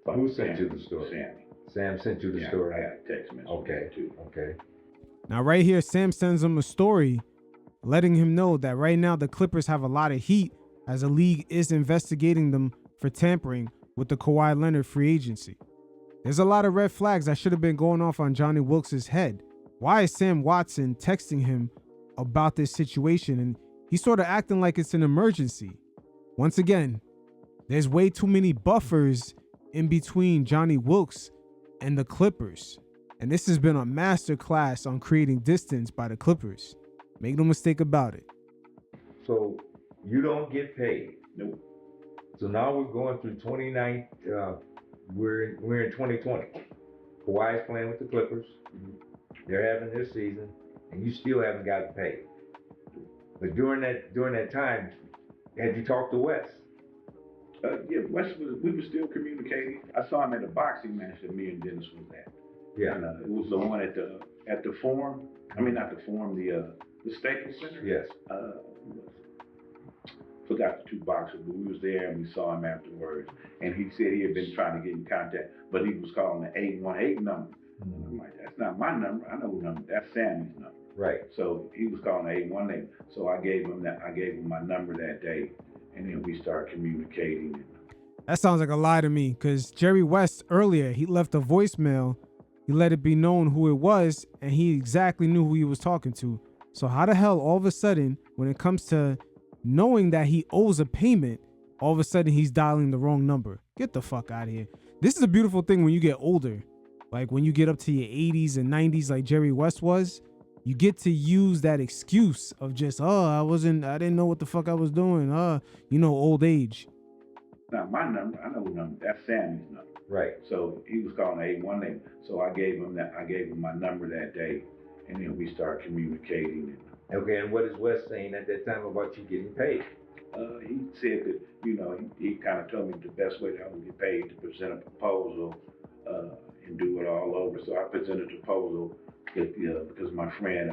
Who sent you the story? Sammy. Sam sent you the story? I got a text message. Okay. Too. Okay. Now right here, Sam sends him a story letting him know that right now the Clippers have a lot of heat as the league is investigating them for tampering with the Kawhi Leonard free agency. There's a lot of red flags that should have been going off on Johnny Wilkes' head. Why is Sam Watson texting him about this situation? And he's sort of acting like it's an emergency. Once again, there's way too many buffers in between Johnny Wilkes and the Clippers. And this has been a masterclass on creating distance by the Clippers. Make no mistake about it. So you don't get paid. Nope. So now we're going through 29. We're in 2020. Kawhi's playing with the Clippers. They're having their season, and you still haven't gotten paid. But during that time, had you talked to Wes? Yeah, we were still communicating. I saw him at a boxing match that me and Dennis was at. Yeah. And, it was the one at the Forum. I mean, not the Forum, the Staples Center. Yes. forgot the two boxers, but we was there and we saw him afterwards. And he said he had been trying to get in contact, but he was calling the 818 number. And I'm like, that's not my number. I know who number. That's Sammy's number. Right. So he was calling the 818. So I gave him my number that day, and then we started communicating. That sounds like a lie to me, because Jerry West earlier, he left a voicemail. He let it be known who it was, and he exactly knew who he was talking to. So how the hell, all of a sudden, when it comes to knowing that he owes a payment, all of a sudden he's dialing the wrong number? Get the fuck out of here. This is a beautiful thing when you get older. Like when you get up to your 80s and 90s like Jerry West was, you get to use that excuse of just, I didn't know what the fuck I was doing. Old age. Not my number. I know who number. That's Sammy's number. Right. So he was calling 818. So I gave him my number that day, and then we started communicating. Okay, and what is Wes saying at that time about you getting paid? He said that, he kind of told me the best way that I would get paid to present a proposal and do it all over. So I presented a proposal because my friend,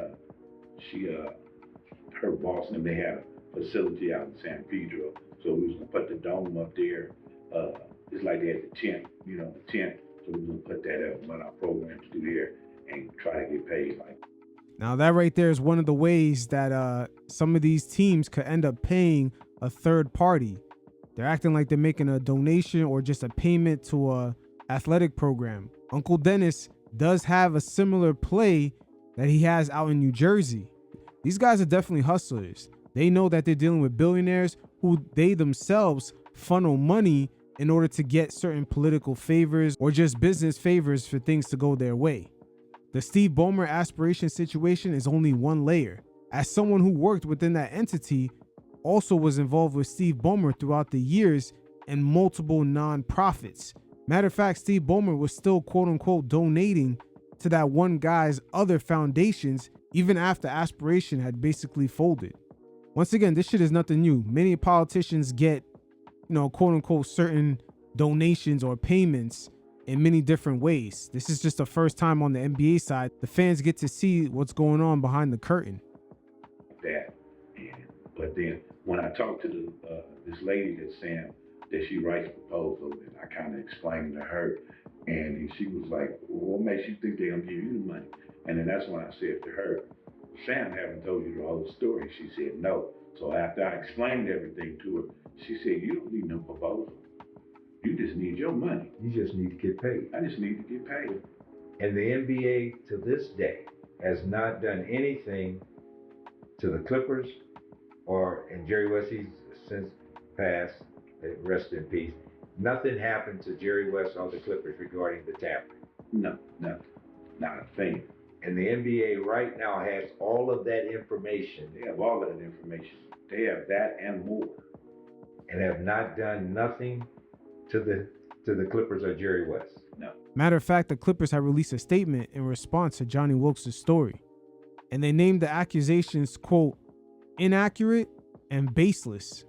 her boss, and they had a facility out in San Pedro. So we was gonna put the dome up there. It's like they had the tent. So we was gonna put that up, run our program to do there, and try to get paid like. Now that right there is one of the ways that some of these teams could end up paying a third party. They're acting like they're making a donation or just a payment to a athletic program. Uncle Dennis does have a similar play that he has out in New Jersey. These guys are definitely hustlers. They know that they're dealing with billionaires who they themselves funnel money in order to get certain political favors or just business favors for things to go their way. The Steve Ballmer aspiration situation is only one layer. As someone who worked within that entity, also was involved with Steve Ballmer throughout the years and multiple nonprofits. Matter of fact, Steve Ballmer was still quote unquote donating to that one guy's other foundations even after aspiration had basically folded. Once again, this shit is nothing new. Many politicians get, quote unquote certain donations or payments in many different ways. This is just the first time on the NBA side the fans get to see what's going on behind the curtain. But then when I talked to this lady that's saying that she writes proposals, and I kind of explained to her, and she was like, well, what makes you think they're gonna give you the money? And then that's when I said to her, Sam haven't told you the whole story. She said no. So after I explained everything to her, she said, you don't need no proposal. You just need your money. You just need to get paid. I just need to get paid. And the NBA to this day has not done anything to the Clippers or in Jerry West, he's since passed, rest in peace. Nothing happened to Jerry West or the Clippers regarding the tampering. No, nothing. Not a thing. And the NBA right now has all of that information. They have all of that information. They have that and more. And have not done nothing to the Clippers or Jerry West. No. Matter of fact, the Clippers have released a statement in response to Johnny Wilkes' story. And they named the accusations, quote, inaccurate and baseless.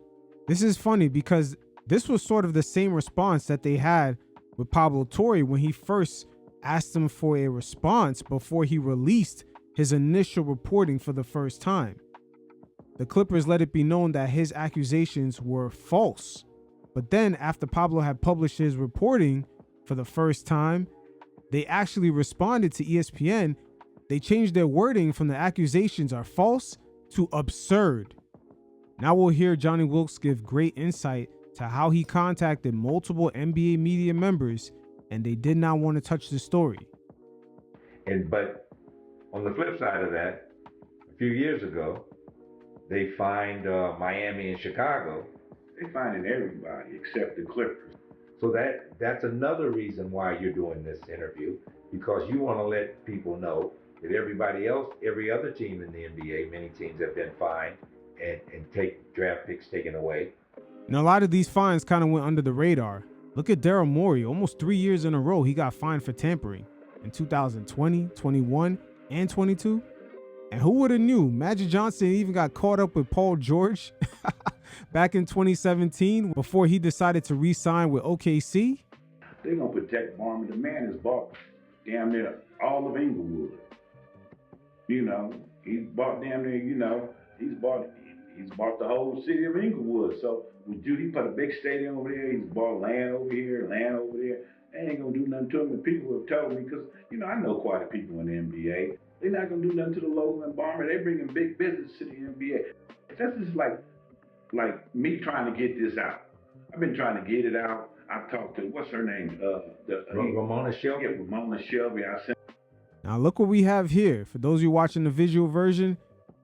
This is funny because this was sort of the same response that they had with Pablo Torre when he first asked him for a response before he released his initial reporting for the first time. The Clippers let it be known that his accusations were false. But then after Pablo had published his reporting for the first time, they actually responded to ESPN. They changed their wording from the accusations are false to absurd. Now we'll hear Johnny Wilkes give great insight to how he contacted multiple NBA media members and they did not want to touch the story. But on the flip side of that, a few years ago, they fined Miami and Chicago. They finding everybody except the Clippers. So that's another reason why you're doing this interview, because you want to let people know that everybody else, every other team in the NBA, many teams have been fined and take draft picks taken away. And a lot of these fines kind of went under the radar. Look at Daryl Morey. Almost 3 years in a row, he got fined for tampering in 2020, 21, and 22. And who would have knew? Magic Johnson even got caught up with Paul George back in 2017 before he decided to re-sign with OKC. They're going to protect Ballmer. The man has bought damn near all of Inglewood. He's bought damn near, he's bought He's bought the whole city of Inglewood. So he put a big stadium over there. He's bought land over here, land over there. They ain't gonna do nothing to him. And people have told me, because I know quite a people in the NBA. They're not gonna do nothing to the local embalmer. They bringing big business to the NBA. That's just like me trying to get this out. I've been trying to get it out. I talked to what's her name? Ramona Shelby. Yeah, Ramona Shelby. Now look what we have here. For those of you watching the visual version,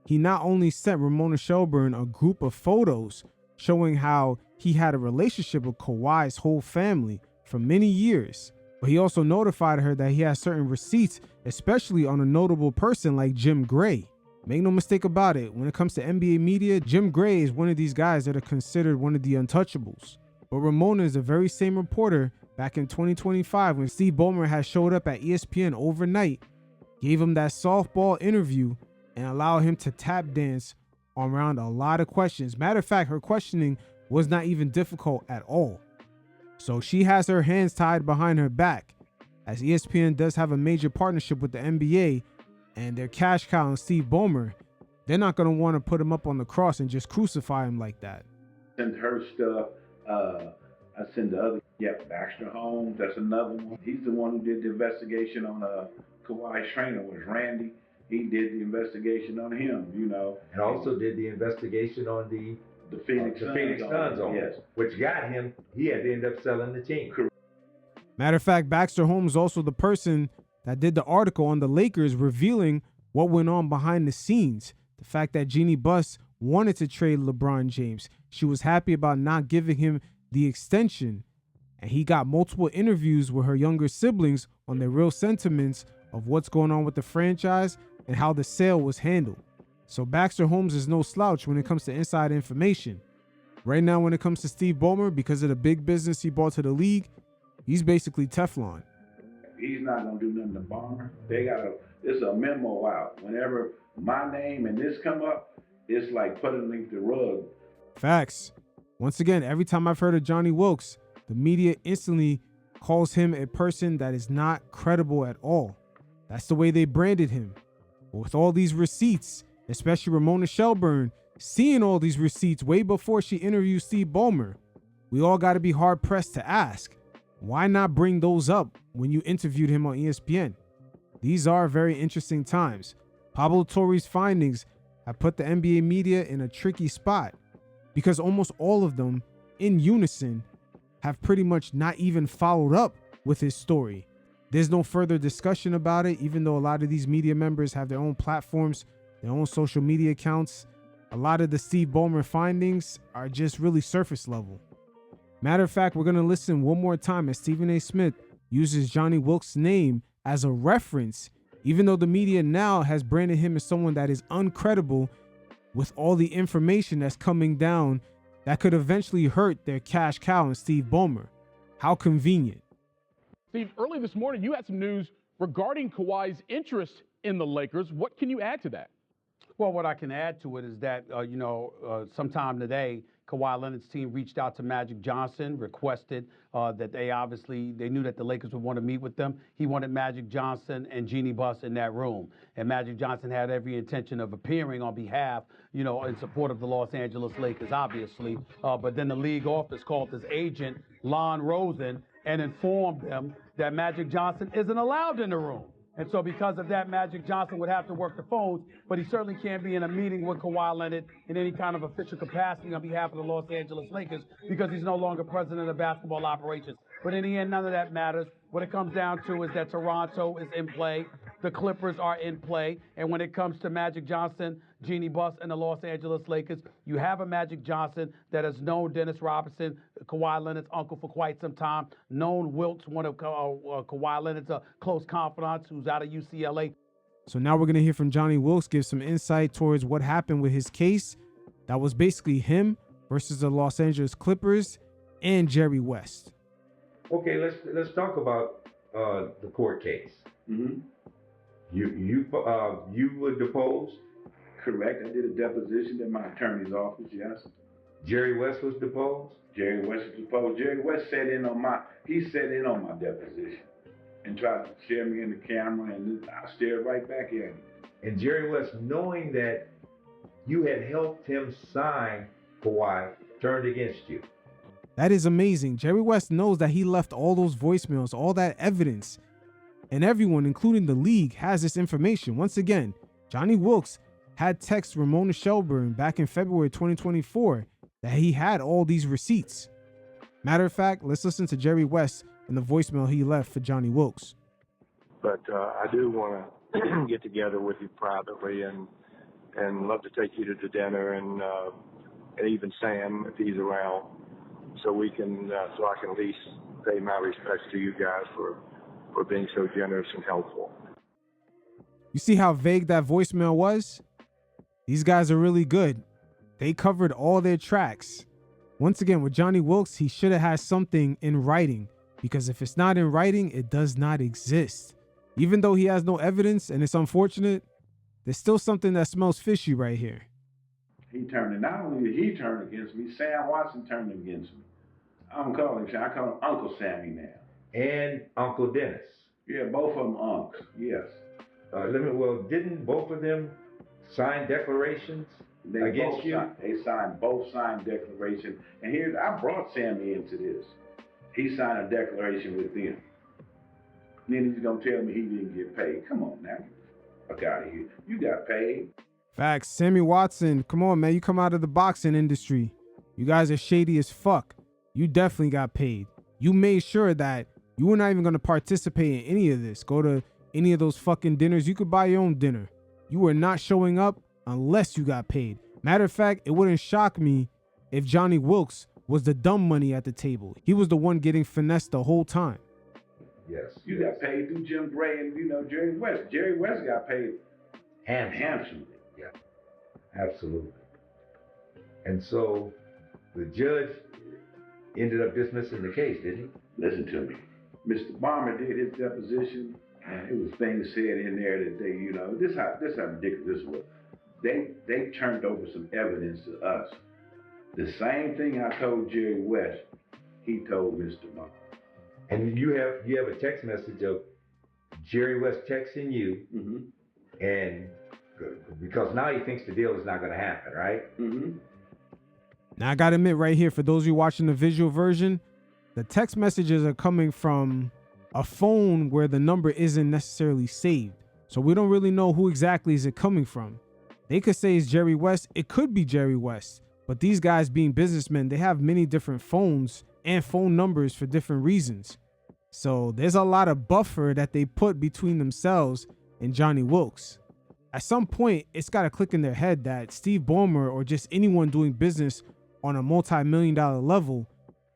he not only sent Ramona Shelburne a group of photos showing how he had a relationship with Kawhi's whole family for many years, but he also notified her that he has certain receipts, especially on a notable person like Jim Gray. Make no mistake about it, when it comes to NBA media, Jim Gray is one of these guys that are considered one of the untouchables. But Ramona is the very same reporter back in 2025 when Steve Ballmer had showed up at ESPN overnight, gave him that softball interview, and allowed him to tap dance around a lot of questions. Matter of fact, her questioning was not even difficult at all. So she has her hands tied behind her back, as ESPN does have a major partnership with the NBA, and their cash cow and Steve Ballmer, they're not going to want to put him up on the cross and just crucify him like that. Send her stuff. I send the other, Baxter Holmes, that's another one. He's the one who did the investigation on Kawhi's trainer, was Randy. He did the investigation on him, And also did the investigation on the Phoenix Suns owner, which got him, he had to end up selling the team. Matter of fact, Baxter Holmes is also the person that did the article on the Lakers revealing what went on behind the scenes. The fact that Jeannie Buss wanted to trade LeBron James. She was happy about not giving him the extension. And he got multiple interviews with her younger siblings on their real sentiments of what's going on with the franchise and how the sale was handled. So Baxter Holmes is no slouch when it comes to inside information. Right now, when it comes to Steve Ballmer, because of the big business he brought to the league, he's basically Teflon. He's not gonna do nothing to Ballmer. It's a memo out. Whenever my name and this come up, it's like putting underneath the rug. Facts. Once again, every time I've heard of Johnny Wilkes, the media instantly calls him a person that is not credible at all. That's the way they branded him. But with all these receipts, especially Ramona Shelburne, seeing all these receipts way before she interviewed Steve Ballmer, we all got to be hard pressed to ask, why not bring those up when you interviewed him on ESPN? These are very interesting times. Pablo Torre's findings have put the NBA media in a tricky spot because almost all of them, in unison, have pretty much not even followed up with his story. There's no further discussion about it, even though a lot of these media members have their own platforms, their own social media accounts. A lot of the Steve Ballmer findings are just really surface level. Matter of fact, we're going to listen one more time as Stephen A. Smith uses Johnny Wilkes' name as a reference, even though the media now has branded him as someone that is uncredible with all the information that's coming down that could eventually hurt their cash cow and Steve Ballmer. How convenient. Steve, early this morning, you had some news regarding Kawhi's interest in the Lakers. What can you add to that? Well, what I can add to it is that, sometime today, Kawhi Leonard's team reached out to Magic Johnson, requested that they knew that the Lakers would want to meet with them. He wanted Magic Johnson and Jeannie Buss in that room. And Magic Johnson had every intention of appearing on behalf, in support of the Los Angeles Lakers, obviously. But then the league office called his agent, Lon Rosen, and informed them that Magic Johnson isn't allowed in the room. And so because of that, Magic Johnson would have to work the phones, but he certainly can't be in a meeting with Kawhi Leonard in any kind of official capacity on behalf of the Los Angeles Lakers because he's no longer president of basketball operations. But in the end, none of that matters. What it comes down to is that Toronto is in play. The Clippers are in play. And when it comes to Magic Johnson, Jeannie Buss, and the Los Angeles Lakers, you have a Magic Johnson that has known Dennis Robinson, Kawhi Leonard's uncle, for quite some time, known Wilkes, one of Kawhi Leonard's close confidants who's out of UCLA. So now we're going to hear from Johnny Wilkes give some insight towards what happened with his case. That was basically him versus the Los Angeles Clippers and Jerry West. Okay, let's talk about the court case. Mm-hmm. You were deposed? Correct. I did a deposition in my attorney's office, yes. Jerry West was deposed? Jerry West was deposed. Jerry West sat in on my deposition and tried to stare me in the camera, and I stared right back at him. And Jerry West, knowing that you had helped him sign Kawhi, turned against you. That is amazing. Jerry West knows that he left all those voicemails, all that evidence, and everyone, including the league, has this information. Once again, Johnny Wilkes had texted Ramona Shelburne back in February 2024 that he had all these receipts. Matter of fact, let's listen to Jerry West and the voicemail he left for Johnny Wilkes. But I do want to get together with you privately and love to take you to dinner and even Sam if he's around, so we can so I can at least pay my respects to you guys for being so generous and helpful. You see how vague that voicemail was? These guys are really good. They covered all their tracks. Once again, with Johnny Wilkes, he should have had something in writing, because if it's not in writing, it does not exist. Even though he has no evidence and it's unfortunate, there's still something that smells fishy right here. He turned, and not only did he turn against me, Sam Watson turned against me. I don't call him Sam, I call him Uncle Sammy now. And Uncle Dennis. Yeah, both of them unks, yes. Didn't both of them sign declarations against you? They both signed declarations. And here, I brought Sammy into this. He signed a declaration with them. Then he's gonna tell me he didn't get paid. Come on now, fuck out of here. You got paid. Facts. Sammy Watson, come on, man. You come out of the boxing industry. You guys are shady as fuck. You definitely got paid. You made sure that you were not even going to participate in any of this. Go to any of those fucking dinners. You could buy your own dinner. You were not showing up unless you got paid. Matter of fact, it wouldn't shock me if Johnny Wilkes was the dumb money at the table. He was the one getting finessed the whole time. Yes. You got paid through Jim Gray and, Jerry West. Jerry West got paid handsomely. Yeah, absolutely. And so the judge ended up dismissing the case, didn't he? Listen to me. Mr. Balmer did his deposition, and it was things said in there that they, this how ridiculous this was. They turned over some evidence to us. The same thing I told Jerry West, he told Mr. Balmer. And you have a text message of Jerry West texting you, and because now he thinks the deal is not going to happen, right? Mm-hmm. Now I gotta admit right here, for those of you watching the visual version, the text messages are coming from a phone where the number isn't necessarily saved. So we don't really know who exactly is it coming from. They could say it's Jerry West. It could be Jerry West. But these guys being businessmen, they have many different phones and phone numbers for different reasons. So there's a lot of buffer that they put between themselves and Johnny Wilkes. At some point, it's got to click in their head that Steve Ballmer or just anyone doing business on a multi-million-dollar level,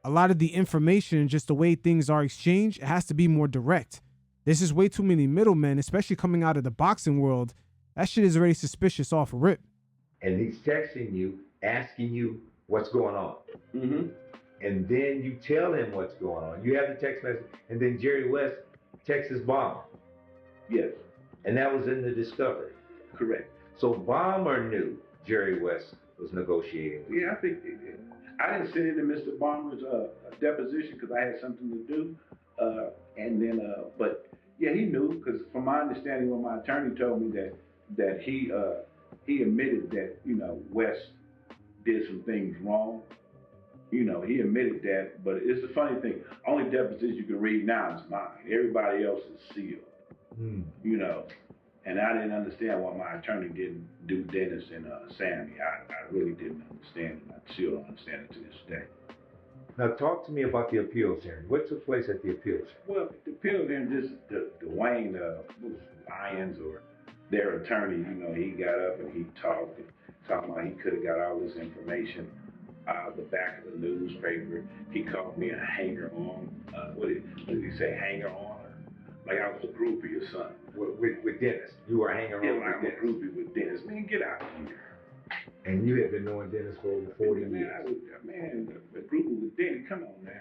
a lot of the information, just the way things are exchanged, it has to be more direct. There's just way too many middlemen, especially coming out of the boxing world. That shit is already suspicious off a rip. And he's texting you, asking you what's going on. Mm-hmm. And then you tell him what's going on. You have the text message, and then Jerry West texts his Balmer. Yes. And that was in the discovery. Correct. So Balmer knew Jerry West was negotiating. Yeah, I think they did. I didn't sit in Mr. Balmer's deposition because I had something to do. But yeah, he knew, because from my understanding, when my attorney told me that he admitted that, West did some things wrong. He admitted that, but it's a funny thing. Only deposition you can read now is mine. Everybody else is sealed. And I didn't understand why my attorney didn't do Dennis and Sammy. I really didn't understand it. I still don't understand it to this day. Now talk to me about the appeals hearing. What took place at the appeals hearing? Well, the appeals hearing, just Dwayne Lyons, or their attorney, he got up and he talked about he could have got all this information out of the back of the newspaper. He called me a hanger-on. What did he say, hanger-on? Like I was a groupie or something. With Dennis. You were hanging around with Dennis. I'm a groupie with Dennis. Man, get out of here. And you had been knowing Dennis for over 40 years. A groupie with Dennis, come on now.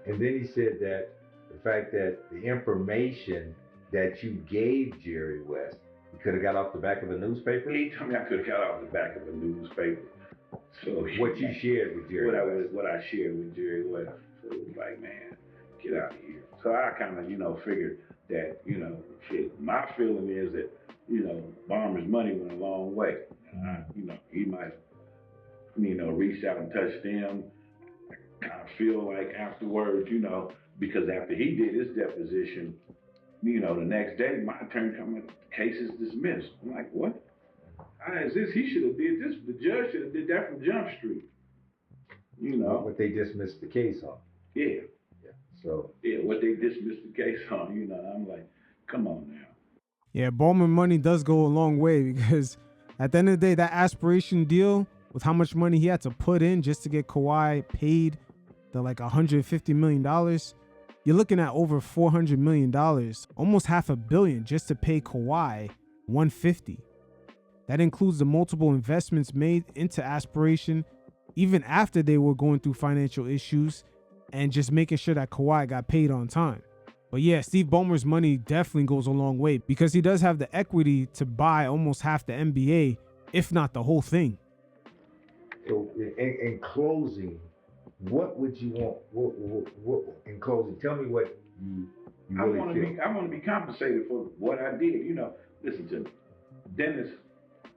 And then he said that the fact that the information that you gave Jerry West, you could have got off the back of a newspaper? He told me I could have got off the back of a newspaper. So what you shared with Jerry West? What I shared with Jerry West. So it was like, man, get out of here. So I kind of, figured that, shit, my feeling is that, Balmer's money went a long way. He might, reach out and touch them. I kind of feel like afterwards, because after he did his deposition, the next day my attorney come, case is dismissed. I'm like, what? How is this? He should have did this. The judge should have did that from Jump Street. What they dismissed the case on. Yeah. So. Yeah, what they dismissed the case on. I'm like, come on now. Yeah, Ballmer money does go a long way because at the end of the day, that aspiration deal with how much money he had to put in just to get Kawhi paid the like $150 million, you're looking at over $400 million, almost $500 million just to pay Kawhi $150. That includes the multiple investments made into aspiration, even after they were going through financial issues, and just making sure that Kawhi got paid on time. But yeah, Steve Ballmer's money definitely goes a long way because he does have the equity to buy almost half the NBA, if not the whole thing. So in closing, what would you want? What in closing, tell me what you really feel. I want to be compensated for what I did. Listen to me. Dennis,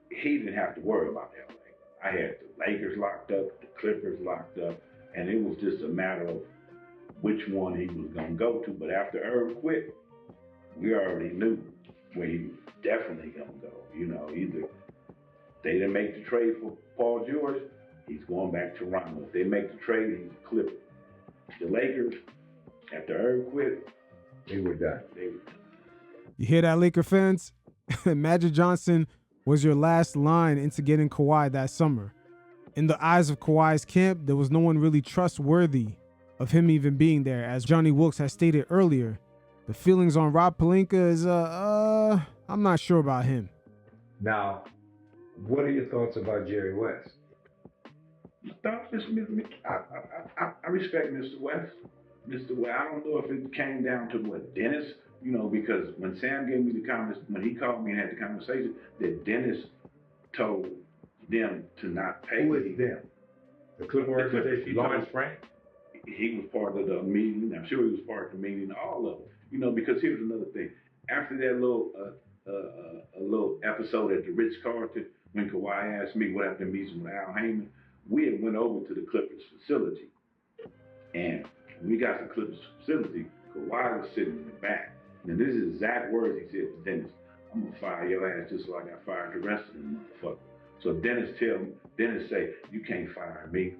he didn't have to worry about LA. I had the Lakers locked up, the Clippers locked up, and it was just a matter of which one he was going to go to. But after Irv quit, we already knew where he was definitely going to go. Either they didn't make the trade for Paul George, he's going back to Toronto. If they make the trade, he's a Clipper. The Lakers, after Irv quit, they were done. You hear that, Laker fans? Magic Johnson was your last line into getting Kawhi that summer. In the eyes of Kawhi's camp, there was no one really trustworthy of him even being there. As Johnny Wilkes has stated earlier, the feelings on Rob Pelinka is, I'm not sure about him. Now, what are your thoughts about Jerry West? I respect Mr. West. Mr. West, I don't know if it came down to what Dennis, because when Sam gave me the comments, when he called me and had the conversation, that Dennis told them to not pay. Who is them? The Clipper organization, Lawrence Frank? He was part of the meeting. I'm sure he was part of the meeting, all of it. Because here's another thing. After that little episode at the Ritz-Carlton, when Kawhi asked me what happened to meeting with Al Heyman, we had went over to the Clippers facility. And when we got to the Clippers facility, Kawhi was sitting in the back. Now, this is exact words he said to Dennis. I'm going to fire your ass just like I fired the rest of them motherfuckers. So Dennis say, you can't fire me.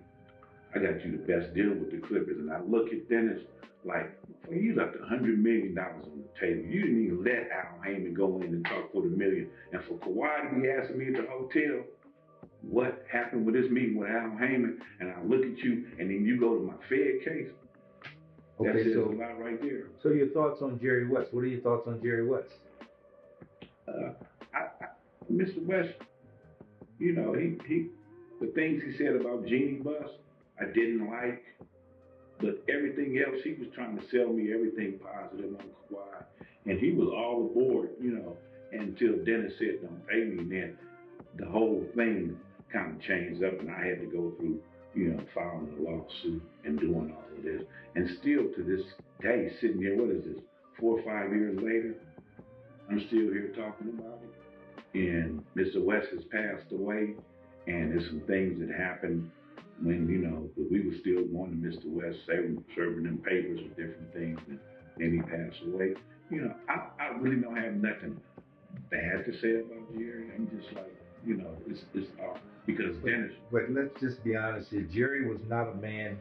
I got you the best deal with the Clippers. And I look at Dennis like, well, you left $100 million on the table. You didn't even let Al Heyman go in and talk for the million. And for Kawhi to be asking me at the hotel, what happened with this meeting with Al Heyman, and I look at you, and then you go to my Fed case. That says a lot right there. So your thoughts on Jerry West? What are your thoughts on Jerry West? Mr. West, he the things he said about Jeannie Buss, I didn't like, but everything else, he was trying to sell me everything positive on Kawhi, and he was all aboard, until Dennis said, don't pay me, and then the whole thing kind of changed up, and I had to go through, filing a lawsuit and doing all of this. And still to this day, sitting here, what is this, 4 or 5 years later, I'm still here talking about it. And Mr. West has passed away, and there's some things that happened when, we were still going to Mr. West, serving them papers with different things, and then he passed away. I really don't have nothing bad to say about Jerry. I'm just like, it's off. Because Dennis. But let's just be honest here. Jerry was not a man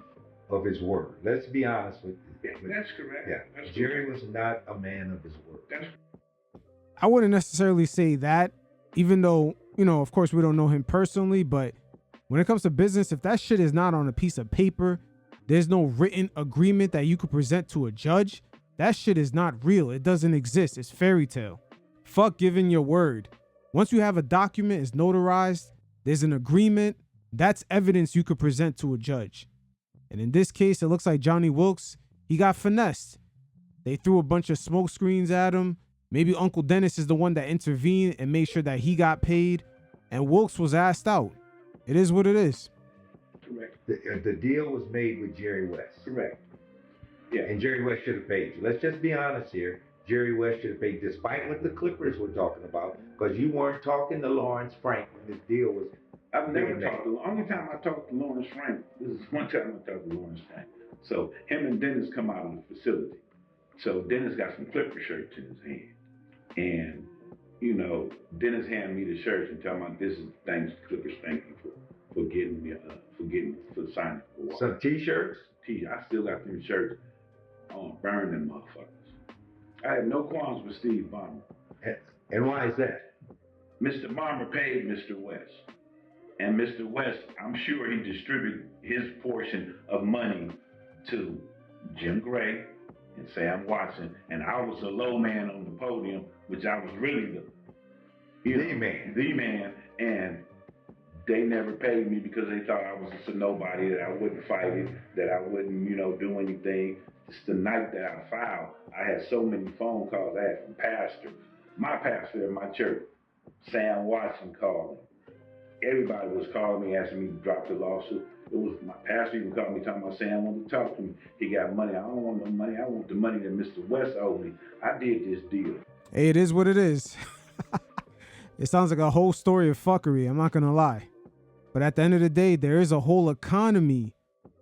of his word. Let's be honest with you. That's correct. Yeah. That's Jerry correct. was not a man of his word. I wouldn't necessarily say that, even though, of course we don't know him personally, but when it comes to business, if that shit is not on a piece of paper, there's no written agreement that you could present to a judge, that shit is not real. It doesn't exist. It's fairy tale. Fuck giving your word. Once you have a document, it's notarized, there's an agreement, that's evidence you could present to a judge. And in this case, it looks like Johnny Wilkes, he got finessed. They threw a bunch of smoke screens at him. Maybe Uncle Dennis is the one that intervened and made sure that he got paid, and Wilkes was asked out. It is what it is. Correct. The deal was made with Jerry West. Correct. Yeah. And Jerry West should have paid you. Let's just be honest here. Jerry West should have paid, despite what the Clippers were talking about, because you weren't talking to Lawrence Frank when this deal was. I've never talked to. The only time I talked to Lawrence Frank, this is one time I talked to Lawrence Frank. So him and Dennis come out of the facility. So Dennis got some Clipper shirts in his hand, and you know, Dennis handed me the shirts and tell me this is thanks Clippers, thank you for getting me for signing for Kawhi. Some T-shirts. I still got them shirts. I want to burn them motherfuckers. I have no qualms with Steve Ballmer. And why is that? Mr. Ballmer paid Mr. West. And Mr. West, I'm sure he distributed his portion of money to Jim Gray and Sam Watson. And I was the low man on the podium, which I was really the man. And they never paid me because they thought I was just a nobody, that I wouldn't fight it, that I wouldn't, do anything. Just the night that I filed, I had so many phone calls I had from my pastor at my church, Sam Watson called me. Everybody was calling me, asking me to drop the lawsuit. It was my pastor even called me, talking about Sam wanted to talk to me. He got money. I don't want no money. I want the money that Mr. West owed me. I did this deal. Hey, it is what it is. It sounds like a whole story of fuckery, I'm not going to lie. But at the end of the day, there is a whole economy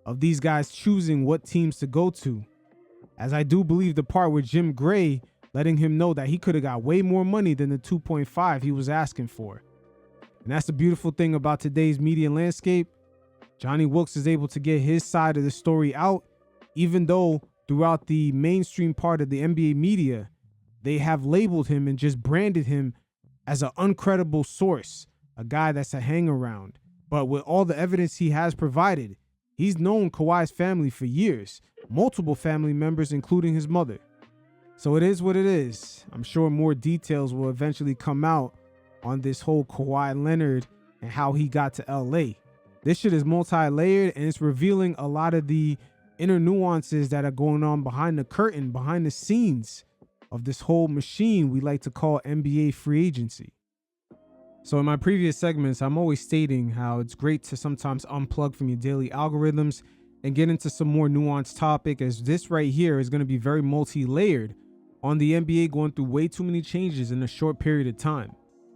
of these guys choosing what teams to go to. As I do believe the part with Jim Gray letting him know that he could have got way more money than the 2.5 he was asking for. And that's the beautiful thing about today's media landscape. Johnny Wilkes is able to get his side of the story out, even though throughout the mainstream part of the NBA media, they have labeled him and just branded him as an uncredible source, a guy that's a hang-around. But with all the evidence he has provided, he's known Kawhi's family for years, multiple family members, including his mother. So it is what it is. I'm sure more details will eventually come out on this whole Kawhi Leonard and how he got to LA. This shit is multi-layered, and it's revealing a lot of the inner nuances that are going on behind the curtain, behind the scenes of this whole machine we like to call NBA free agency. So in my previous segments, I'm always stating how it's great to sometimes unplug from your daily algorithms and get into some more nuanced topic, as this right here is going to be very multi-layered on the NBA going through way too many changes in a short period of time.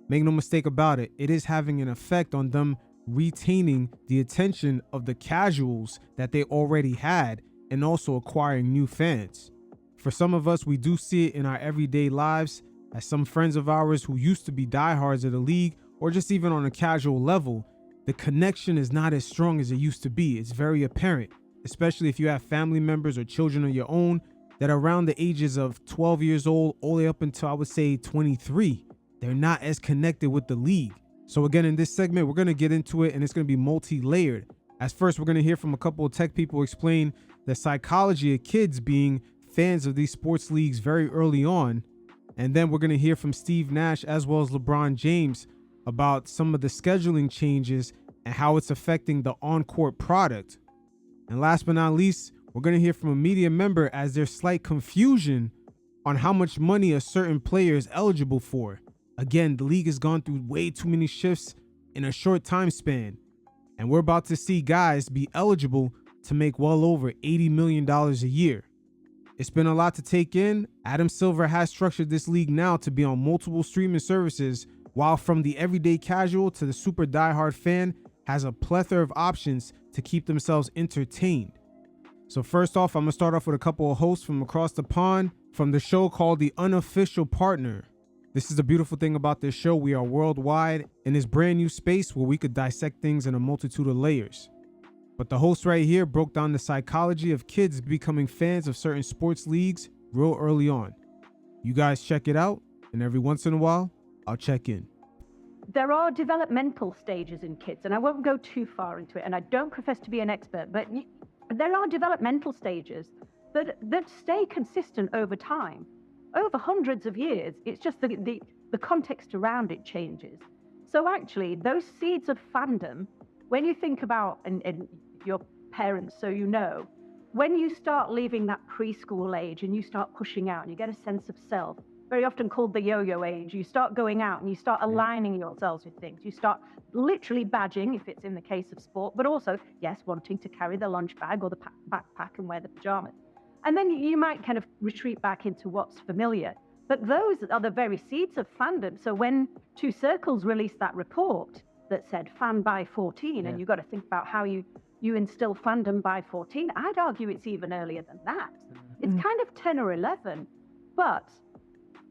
Make no mistake about it, it is having an effect on them retaining the attention of the casuals that they already had and also acquiring new fans. For some of us, we do see it in our everyday lives, as some friends of ours who used to be diehards of the league or just even on a casual level, the connection is not as strong as it used to be. It's very apparent, especially if you have family members or children of your own that are around the ages of 12 years old all the way up until I would say 23. They're not as connected with the league. So again, in this segment, we're going to get into it, and it's going to be multi-layered. As first, we're going to hear from a couple of tech people explain the psychology of kids being fans of these sports leagues very early on. And then we're going to hear from Steve Nash as well as LeBron James about some of the scheduling changes and how it's affecting the on-court product. And last but not least, we're going to hear from a media member as there's slight confusion on how much money a certain player is eligible for. Again, the league has gone through way too many shifts in a short time span, and we're about to see guys be eligible to make well over $80 million a year. It's been a lot to take in. Adam Silver has structured this league now to be on multiple streaming services, while from the everyday casual to the super diehard fan has a plethora of options to keep themselves entertained. So first off, I'm going to start off with a couple of hosts from across the pond from the show called The Unofficial Partner. This is the beautiful thing about this show. We are worldwide in this brand new space where we could dissect things in a multitude of layers. But the host right here broke down the psychology of kids becoming fans of certain sports leagues real early on. You guys check it out, and every once in a while, I'll check in. There are developmental stages in kids, and I won't go too far into it, and I don't profess to be an expert, but there are developmental stages that stay consistent over time. Over hundreds of years. It's just the context around it changes. So actually, those seeds of fandom, when you think about, and your parents, so you know, when you start leaving that preschool age and you start pushing out and you get a sense of self, very often called the yo-yo age, you start going out and you start aligning yourselves with things. You start literally badging, if it's in the case of sport, but also, yes, wanting to carry the lunch bag or the backpack and wear the pajamas. And then you might kind of retreat back into what's familiar. But those are the very seeds of fandom. So when Two Circles released that report that said fan by 14, and you've got to think about how you instill fandom by 14, I'd argue it's even earlier than that. It's kind of 10 or 11, but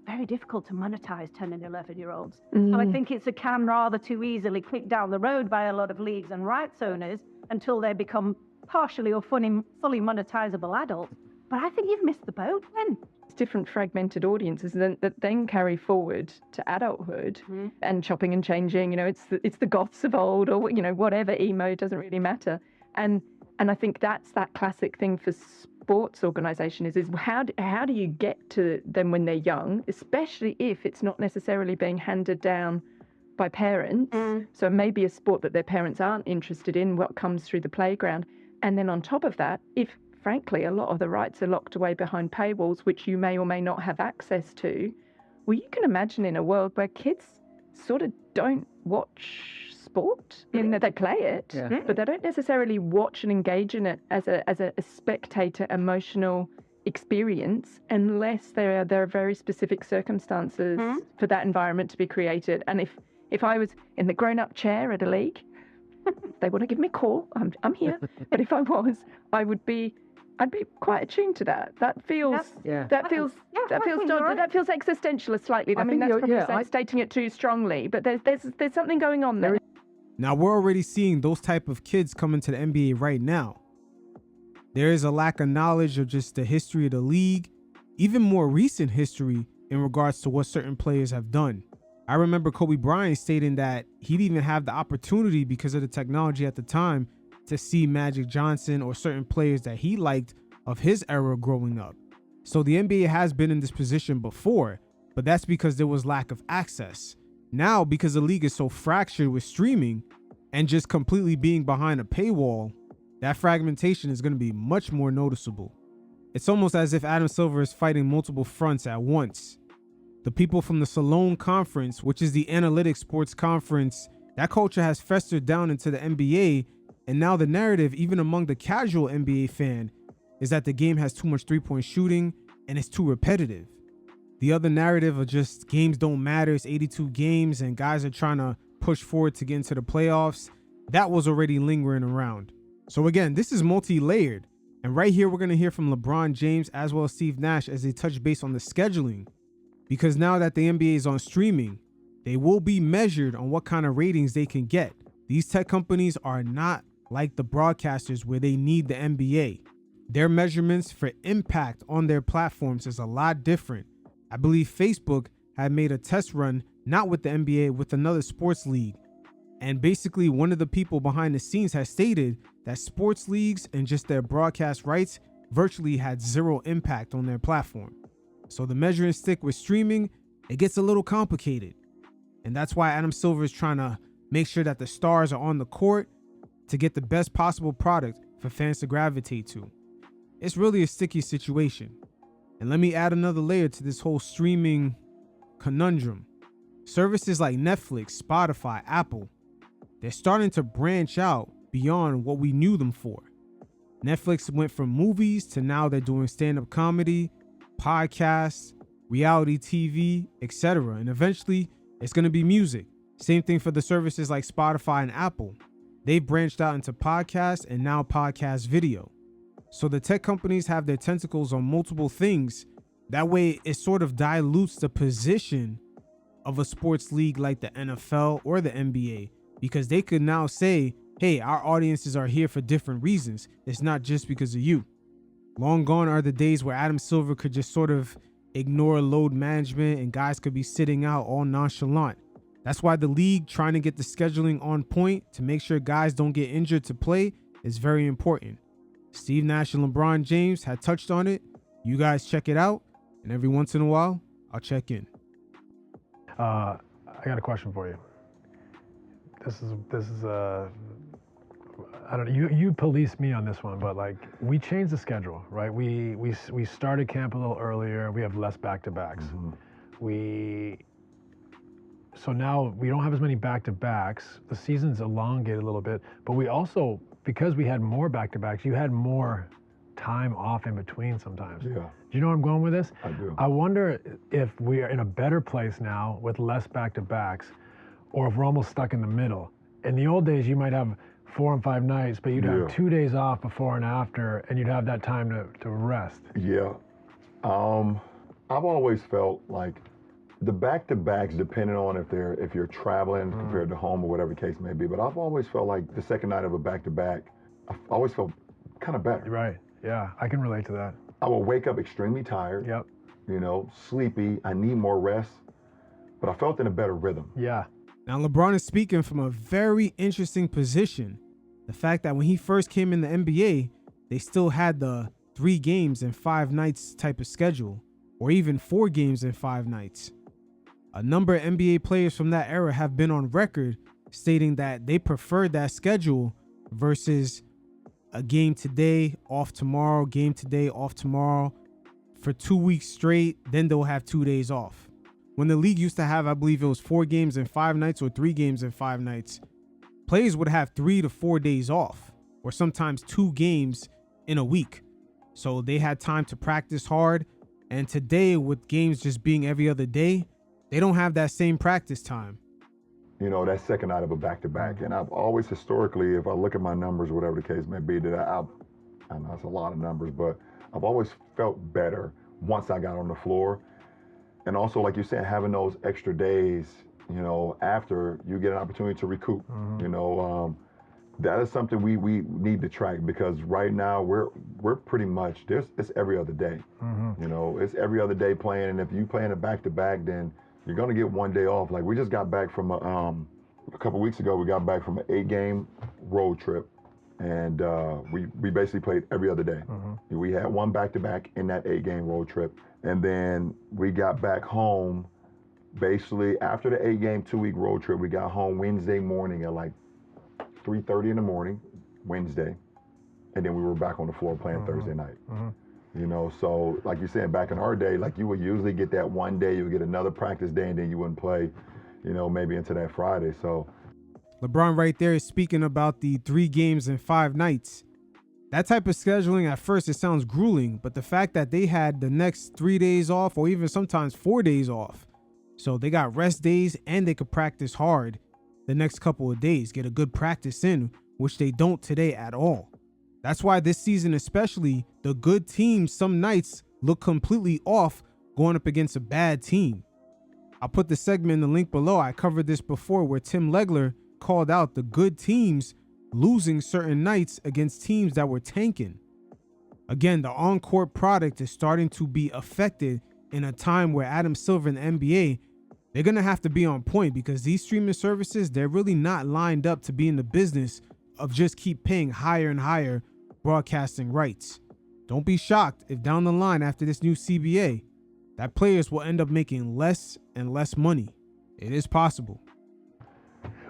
very difficult to monetize 10 and 11-year-olds. So I think it's a can rather too easily kicked down the road by a lot of leagues and rights owners until they become partially or fully monetizable adults. But I think you've missed the boat then. It's different fragmented audiences that then carry forward to adulthood and chopping and changing. You know, it's the goths of old, or you know, whatever, emo, doesn't really matter. And I think that's that classic thing for sports organisation is how do you get to them when they're young, especially if it's not necessarily being handed down by parents. So maybe a sport that their parents aren't interested in, what comes through the playground. And then on top of that, if frankly a lot of the rights are locked away behind paywalls, which you may or may not have access to, well, you can imagine in a world where kids sort of don't watch sport, in that they play it, but they don't necessarily watch and engage in it as a spectator emotional experience unless there are very specific circumstances for that environment to be created. And if I was in the grown-up chair at a league, they want to give me a call, I'm here. But if I was, I'd be quite attuned to that. That feels existentialist slightly. I mean, that's probably stating it too strongly, but there's something going on there. Now, we're already seeing those type of kids come into the NBA right now. There is a lack of knowledge of just the history of the league, even more recent history in regards to what certain players have done. I remember Kobe Bryant stating that he didn't even have the opportunity because of the technology at the time to see Magic Johnson or certain players that he liked of his era growing up. So the NBA has been in this position before, but that's because there was lack of access. Now, because the league is so fractured with streaming and just completely being behind a paywall, that fragmentation is going to be much more noticeable. It's almost as if Adam Silver is fighting multiple fronts at once. The people from the Salone Conference, which is the analytic sports conference, that culture has festered down into the NBA, and now the narrative, even among the casual NBA fan, is that the game has too much three-point shooting and it's too repetitive. The other narrative of just games don't matter, it's 82 games and guys are trying to push forward to get into the playoffs, that was already lingering around. So again, this is multi-layered. And right here, we're going to hear from LeBron James as well as Steve Nash as they touch base on the scheduling. Because now that the NBA is on streaming, they will be measured on what kind of ratings they can get. These tech companies are not like the broadcasters where they need the NBA. Their measurements for impact on their platforms is a lot different. I believe Facebook had made a test run, not with the NBA, with another sports league. And basically one of the people behind the scenes has stated that sports leagues and just their broadcast rights virtually had zero impact on their platform. So the measuring stick with streaming, it gets a little complicated. And that's why Adam Silver is trying to make sure that the stars are on the court to get the best possible product for fans to gravitate to. It's really a sticky situation. And let me add another layer to this whole streaming conundrum. Services like Netflix, Spotify, Apple, they're starting to branch out beyond what we knew them for. Netflix went from movies to now they're doing stand-up comedy, podcasts, reality TV, etc. And eventually it's going to be music. Same thing for the services like Spotify and Apple. They've branched out into podcasts and now podcast video. So the tech companies have their tentacles on multiple things. That way it sort of dilutes the position of a sports league like the NFL or the NBA, because they could now say, hey, our audiences are here for different reasons. It's not just because of you. Long gone are the days where Adam Silver could just sort of ignore load management and guys could be sitting out all nonchalant. That's why the league trying to get the scheduling on point to make sure guys don't get injured to play is very important. Steve Nash and LeBron James had touched on it. You guys check it out. And every once in a while, I'll check in. I got a question for you. This is I don't know, you police me on this one, but like we changed the schedule, right? We started camp a little earlier. We have less back-to-backs. So now we don't have as many back-to-backs. The season's elongated a little bit, but we also, because we had more back-to-backs, you had more time off in between sometimes. Yeah. Do you know where I'm going with this? I do. I wonder if we are in a better place now with less back-to-backs, or if we're almost stuck in the middle. In the old days, you might have 4 and 5 nights, but you'd have 2 days off before and after, and you'd have that time to rest. Yeah. I've always felt like the back-to-backs, depending on if you're traveling compared to home or whatever the case may be, but I've always felt like the second night of a back-to-back, I've always felt kind of better. Right. Yeah, I can relate to that. I will wake up extremely tired. Yep. You know, sleepy. I need more rest, but I felt in a better rhythm. Yeah. Now, LeBron is speaking from a very interesting position. The fact that when he first came in the NBA, they still had the 3 games and 5 nights type of schedule, or even 4 games and 5 nights. A number of NBA players from that era have been on record stating that they preferred that schedule versus a game today, off tomorrow, game today, off tomorrow for 2 weeks straight. Then they'll have 2 days off. When the league used to have, I believe it was 4 games and 5 nights or 3 games and 5 nights, players would have 3 to 4 days off, or sometimes 2 games in a week. So they had time to practice hard. And today, with games just being every other day, they don't have that same practice time. You know, that second night of a back-to-back. And I've always historically, if I look at my numbers, whatever the case may be, that I know it's a lot of numbers, but I've always felt better once I got on the floor. And also, like you said, having those extra days, you know, after you get an opportunity to recoup, you know, that is something we need to track, because right now we're pretty much, it's every other day. You know, it's every other day playing. And if you playing a back-to-back, then you're going to get 1 day off. Like, we just got back from a couple weeks ago, we got back from an 8-game road trip. And we basically played every other day. We had 1 back-to-back in that 8-game road trip. And then we got back home basically after the 8-game 2-week road trip. We got home Wednesday morning at like 3:30 in the morning, Wednesday. And then we were back on the floor playing Thursday night. You know, so like you said, back in our day, like you would usually get that 1 day, you would get another practice day, and then you wouldn't play, you know, maybe into that Friday. So LeBron right there is speaking about the 3 games and 5 nights. That type of scheduling, at first, it sounds grueling, but the fact that they had the next 3 days off, or even sometimes 4 days off, so they got rest days and they could practice hard the next couple of days, get a good practice in, which they don't today at all. That's why this season especially, the good teams some nights look completely off going up against a bad team. I'll put the segment in the link below. I covered this before, where Tim Legler called out the good teams losing certain nights against teams that were tanking. Again, the on-court product is starting to be affected in a time where Adam Silver and the NBA, they're going to have to be on point, because these streaming services, they're really not lined up to be in the business of just keep paying higher and higher broadcasting rights. Don't be shocked if down the line after this new CBA, that players will end up making less and less money. It is possible.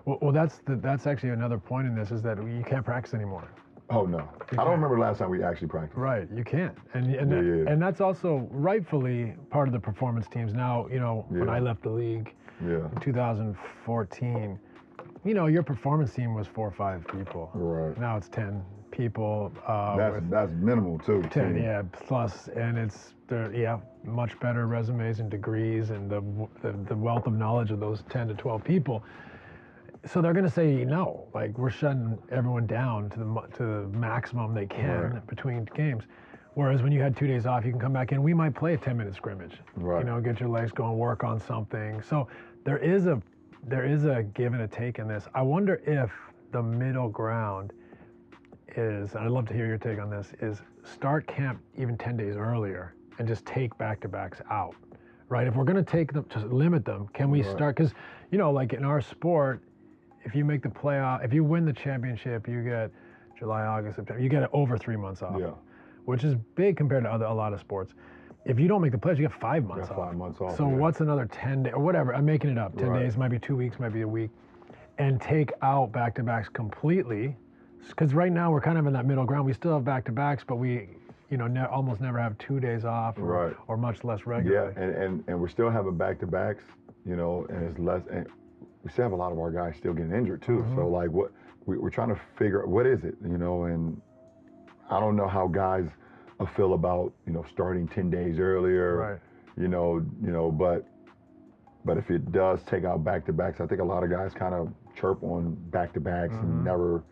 Well, that's actually another point in this, is that you can't practice anymore. Oh no, I don't remember the last time we actually practiced. Right, you can't, and that's also rightfully part of the performance teams. Now, you know, when I left the league in 2014, you know, your performance team was 4 or 5 people. Right. Now it's 10 people. That's minimal too. 10, yeah, plus, and they're much better resumes and degrees, and the wealth of knowledge of those 10 to 12 people. So they're going to say no, like, we're shutting everyone down to the maximum they can between games. Whereas when you had 2 days off, you can come back in. We might play a 10-minute scrimmage. You know, get your legs going, work on something. So there is a give and a take in this. I wonder if the middle ground is, and I'd love to hear your take on this, is start camp even 10 days earlier and just take back-to-backs out, right? If we're going to take them, just limit them, can we start? Because, you know, like in our sport, if you make the playoff, if you win the championship, you get July, August, September, you get over 3 months off, which is big compared to a lot of sports. If you don't make the playoffs, you get 5 months off. 5 months off. So what's another 10 days, or whatever, I'm making it up, 10 days, might be 2 weeks, might be a week, and take out back-to-backs completely. Because right now we're kind of in that middle ground. We still have back-to-backs, but we, you know, almost never have 2 days off, or much less regularly. Yeah, and we're still having back-to-backs, you know, and it's less, and we still have a lot of our guys still getting injured too. So like, what we're trying to figure out, what is it, you know? And I don't know how guys a feel about, starting 10 days earlier. Right. But if it does take out back-to-backs, I think a lot of guys kind of chirp on back-to-backs and never.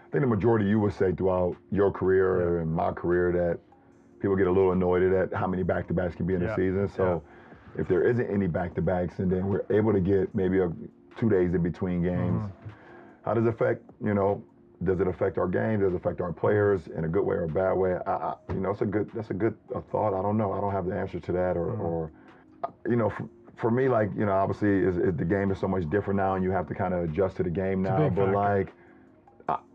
I think the majority you would say throughout your career and my career that people get a little annoyed at how many back-to-backs can be in a season. So if there isn't any back-to-backs and then we're able to get maybe 2 days in between games, how does it affect, does it affect our game? Does it affect our players in a good way or a bad way? That's a good thought. I don't know. I don't have the answer to that for me, obviously the game is so much different now and you have to kind of adjust to the game now. But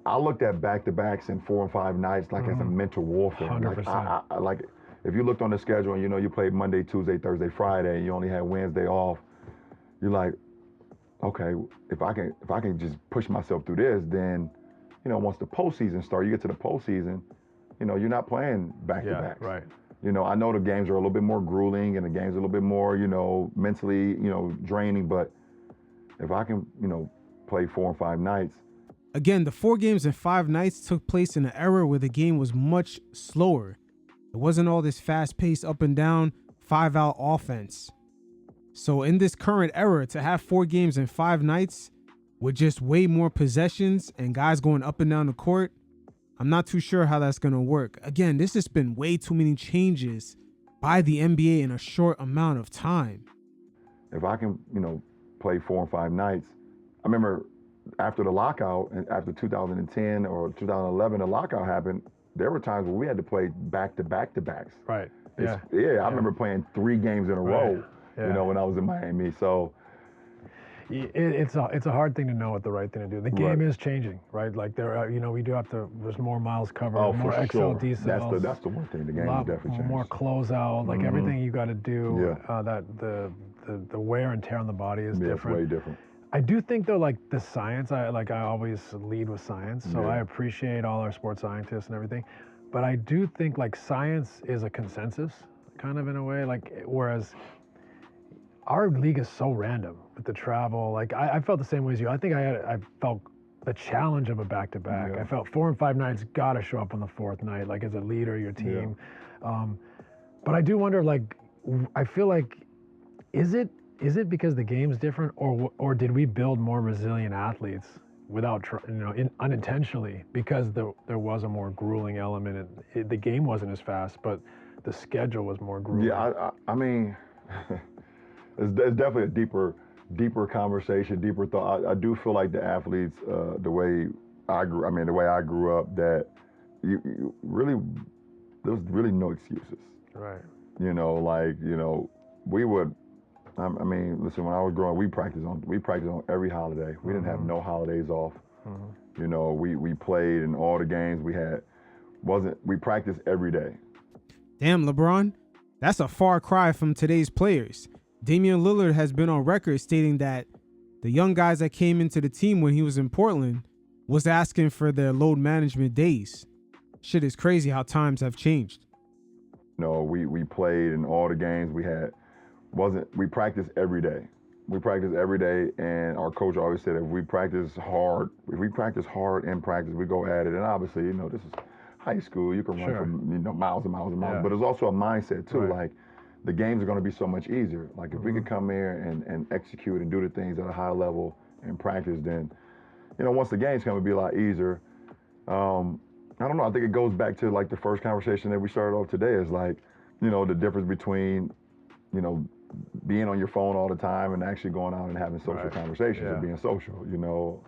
I looked at back-to-backs and 4 and 5 nights as a mental warfare. 100%. If you looked on the schedule and you played Monday, Tuesday, Thursday, Friday, and you only had Wednesday off, you're like, okay, if I can just push myself through this, then once the postseason starts, you get to the postseason, you're not playing back-to-backs. Right. I know the games are a little bit more grueling and the games are a little bit more, mentally, draining. But if I can, play 4 and 5 nights. Again, the 4 games and 5 nights took place in an era where the game was much slower. It wasn't all this fast-paced up and down 5-out offense. So in this current era, to have 4 games and 5 nights with just way more possessions and guys going up and down the court, I'm not too sure how that's going to work. Again, this has been way too many changes by the NBA in a short amount of time. If I can, play 4 and 5 nights, I remember after the lockout and after 2010 or 2011, the lockout happened, there were times where we had to play back-to-backs. Right. I remember playing 3 games in a row, when I was in Miami. So it's a hard thing to know what the right thing to do. The game is changing, right? Like we do have to. There's more miles covered, more XLD cells. That's the one thing. The game has definitely changed. More closeout, like everything you got to do. That the wear and tear on the body is different. It's way different. I do think though, like the science. I always lead with science, so I appreciate all our sports scientists and everything. But I do think like science is a consensus, kind of in a way. Like whereas our league is so random with the travel. Like I felt the same way as you. I think I felt the challenge of a back-to-back. I felt 4 and 5 nights got to show up on the 4th night, like as a leader of your team. But I do wonder, like, I feel like, is it because the game's different, or did we build more resilient athletes without, unintentionally, because there was a more grueling element, and the game wasn't as fast, but the schedule was more grueling. Yeah, I mean. It's definitely a deeper conversation, deeper thought. I do feel like the athletes, the way I grew up, that you really, there was really no excuses. Right. We would. I mean, listen. When I was growing, we practiced on every holiday. We didn't have no holidays off. We played in all the games we had. We practiced every day. Damn, LeBron, that's a far cry from today's players. Damian Lillard has been on record stating that the young guys that came into the team when he was in Portland was asking for their load management days. Shit is crazy how times have changed. We played in all the games we had. We practiced every day. We practiced every day, and our coach always said if we practice hard in practice, we go at it. And obviously, this is high school. You can run for miles and miles and miles. But it's also a mindset too. Like the games are going to be so much easier. Like if we could come here and execute and do the things at a high level in practice, then once the games come, it'll be a lot easier. I don't know. I think it goes back to like the first conversation that we started off today. Is like the difference between being on your phone all the time and actually going out and having social conversations and being social.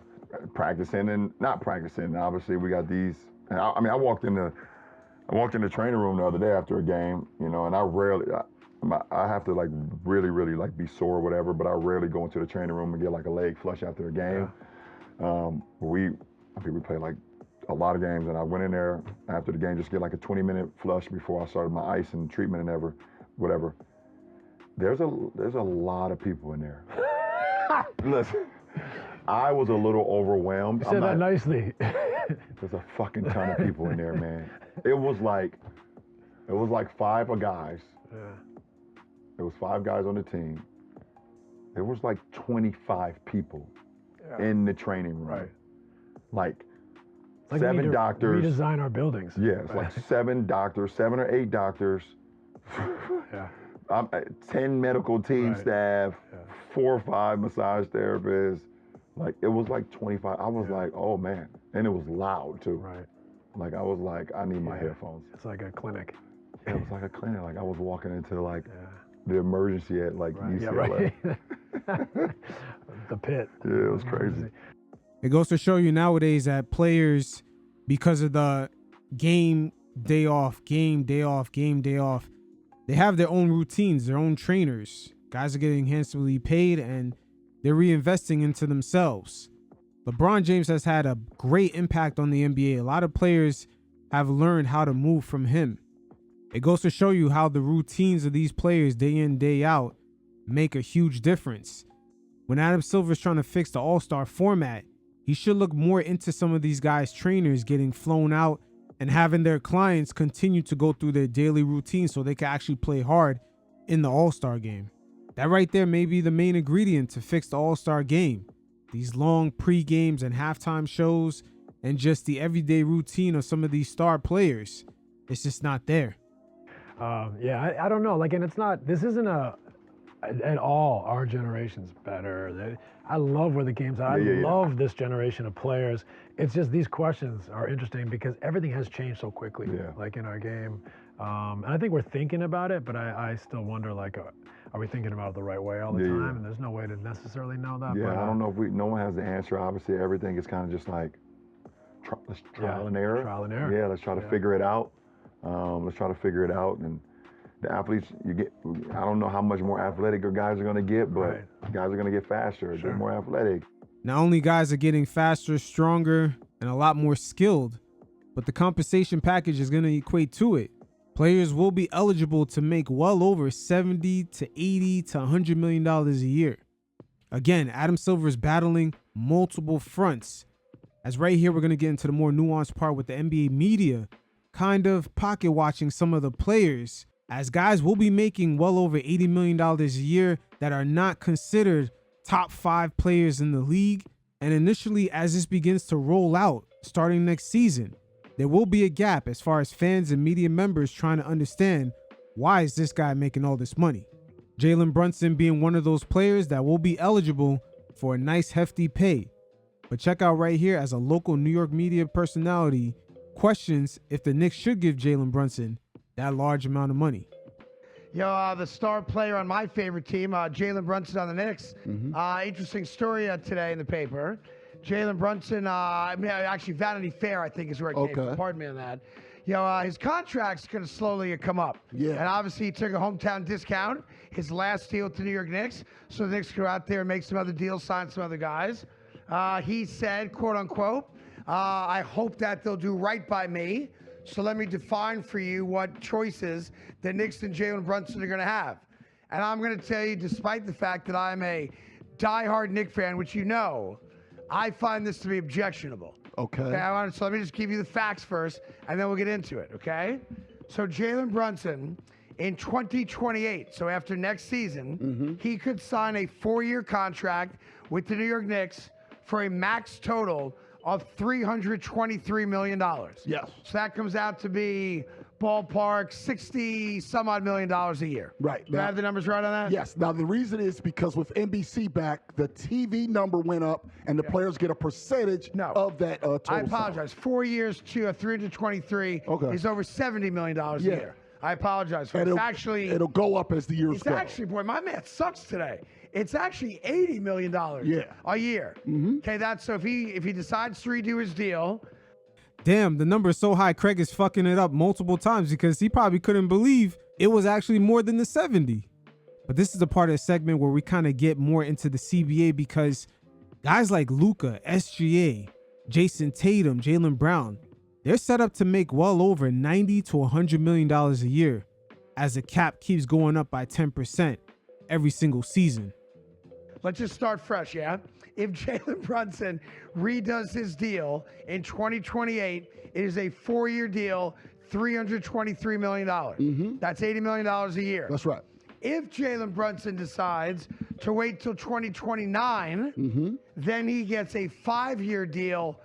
Practicing and not practicing. Obviously, we got these. I walked in the training room the other day after a game, and I have to like really, really like be sore or whatever, but I rarely go into the training room and get like a leg flush after a game. I think we played like a lot of games, and I went in there after the game just get like a 20-minute flush before I started my ice and treatment and whatever. There's a lot of people in there. Listen, I was a little overwhelmed. You said that nicely. There's a fucking ton of people in there, man. It was like 5 guys. Yeah. There was 5 guys on the team. There was like 25 people in the training room. Right. Like Like we need 7 to doctors. redesign our buildings. Yeah, it's like 7 doctors, 7 or 8 doctors. Yeah. 10 medical team Right. staff, 4 or 5 massage therapists. Like it was like 25. I was like, oh man, and it was loud too. Right. Like I was like, I need my headphones. It's like a clinic. Yeah, it was like a clinic. Like I was walking into like the emergency at like Right. UCLA. Yeah, right. The pit. Yeah, it was crazy. It goes to show you nowadays that players, because of the game day off, they have their own routines, their own trainers. Guys are getting handsomely paid and they're reinvesting into themselves. LeBron James has had a great impact on the NBA. A lot of players have learned how to move from him. It goes to show you how the routines of these players day in, day out make a huge difference. When Adam Silver's trying to fix the All-Star format, he should look more into some of these guys' trainers getting flown out and having their clients continue to go through their daily routine so they can actually play hard in the All-Star game. That right there may be the main ingredient to fix the All-Star game. These long pre-games and halftime shows and just the everyday routine of some of these star players. It's just not there. I don't know. Like, and it's not, this isn't at all our generation's better. I love where the game's at. I love this generation of players. It's just these questions are interesting because everything has changed so quickly, like in our game. And I think we're thinking about it, but I still wonder, like, are we thinking about it the right way all the time? And there's no way to necessarily know that. Yeah, but, I don't know if no one has the answer. Obviously, everything is kind of just like trial and error. Trial and error. Yeah, let's try to figure it out. And the athletes, I don't know how much more athletic your guys are going to get, but guys are going to get faster, they're more athletic. Not only guys are getting faster, stronger, and a lot more skilled, but the compensation package is going to equate to it. Players will be eligible to make well over $70 to $80 to $100 million a year. Again, Adam Silver is battling multiple fronts. As right here, we're going to get into the more nuanced part with the NBA media kind of pocket watching some of the players, as guys will be making well over $80 million a year that are not considered top 5 players in the league. And initially, as this begins to roll out starting next season, there will be a gap as far as fans and media members trying to understand, why is this guy making all this money? Jaylen Brunson being one of those players that will be eligible for a nice hefty pay. But check out right here, as a local New York media personality questions if the Knicks should give Jaylen Brunson that large amount of money. Yo, the star player on my favorite team, Jaylen Brunson on the Knicks. Interesting story today in the paper. Jaylen Brunson, actually Vanity Fair, I think is where it came from. Pardon me on that. His contract's going to slowly come up. Yeah. And obviously he took a hometown discount, his last deal with the New York Knicks. So the Knicks could go out there and make some other deals, sign some other guys. He said, quote unquote, I hope that they'll do right by me. So let me define for you what choices the Knicks and Jaylen Brunson are going to have. And I'm going to tell you, despite the fact that I'm a diehard Knicks fan, which you know, I find this to be objectionable. Okay. So let me just give you the facts first, and then we'll get into it, okay? So Jaylen Brunson, in 2028, so after next season, he could sign a 4-year contract with the New York Knicks for a max total of $323 million. Yes. So that comes out to be ballpark 60 some odd $million a year. Right. Do I have the numbers right on that? Yes. Now, the reason is because with NBC back, the TV number went up and the players get a percentage of that total. I apologize. 4 years to 323 is over $70 million a year. I apologize for it. It'll go up as the years it's go. Actually, boy, my math sucks today. It's actually $80 million a year. Okay, that's so if he decides to redo his deal. Damn, the number is so high, Craig is fucking it up multiple times because he probably couldn't believe it was actually more than the 70. But this is the part of the segment where we kind of get more into the CBA because guys like Luka, SGA, Jason Tatum, Jaylen Brown, they're set up to make well over $90 to $100 million a year as the cap keeps going up by 10% every single season. Let's just start fresh, yeah? If Jaylen Brunson redoes his deal in 2028, it is a 4-year deal, $323 million. That's $80 million a year. That's right. If Jaylen Brunson decides to wait till 2029, then he gets a 5-year deal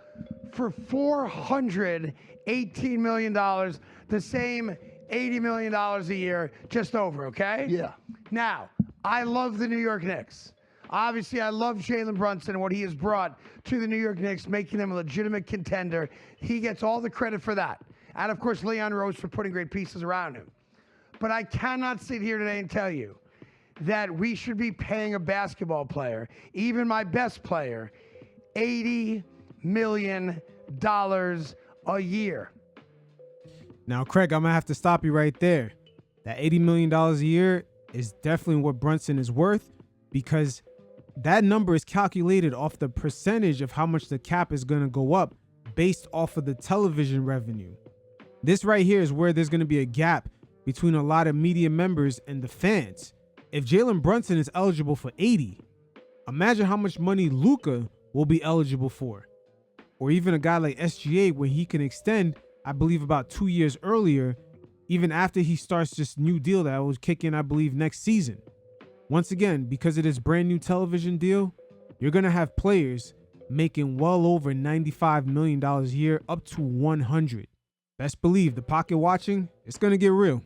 for $418 million, the same $80 million a year, just over, okay? Yeah. Now, I love the New York Knicks. Obviously, I love Jaylen Brunson and what he has brought to the New York Knicks, making them a legitimate contender. He gets all the credit for that. And, of course, Leon Rose for putting great pieces around him. But I cannot sit here today and tell you that we should be paying a basketball player, even my best player, $80 million a year. Now, Craig, I'm going to have to stop you right there. That $80 million a year is definitely what Brunson is worth, because that number is calculated off the percentage of how much the cap is going to go up based off of the television revenue. This right here is where there's going to be a gap between a lot of media members and the fans. If Jaylen Brunson is eligible for 80, imagine how much money Luka will be eligible for. Or even a guy like SGA, where he can extend, I believe, about 2 years earlier, even after he starts this new deal that will kick in, I believe, next season. Once again, because of this brand new television deal, you're going to have players making well over $95 million a year, up to 100. Best believe the pocket watching, it's going to get real.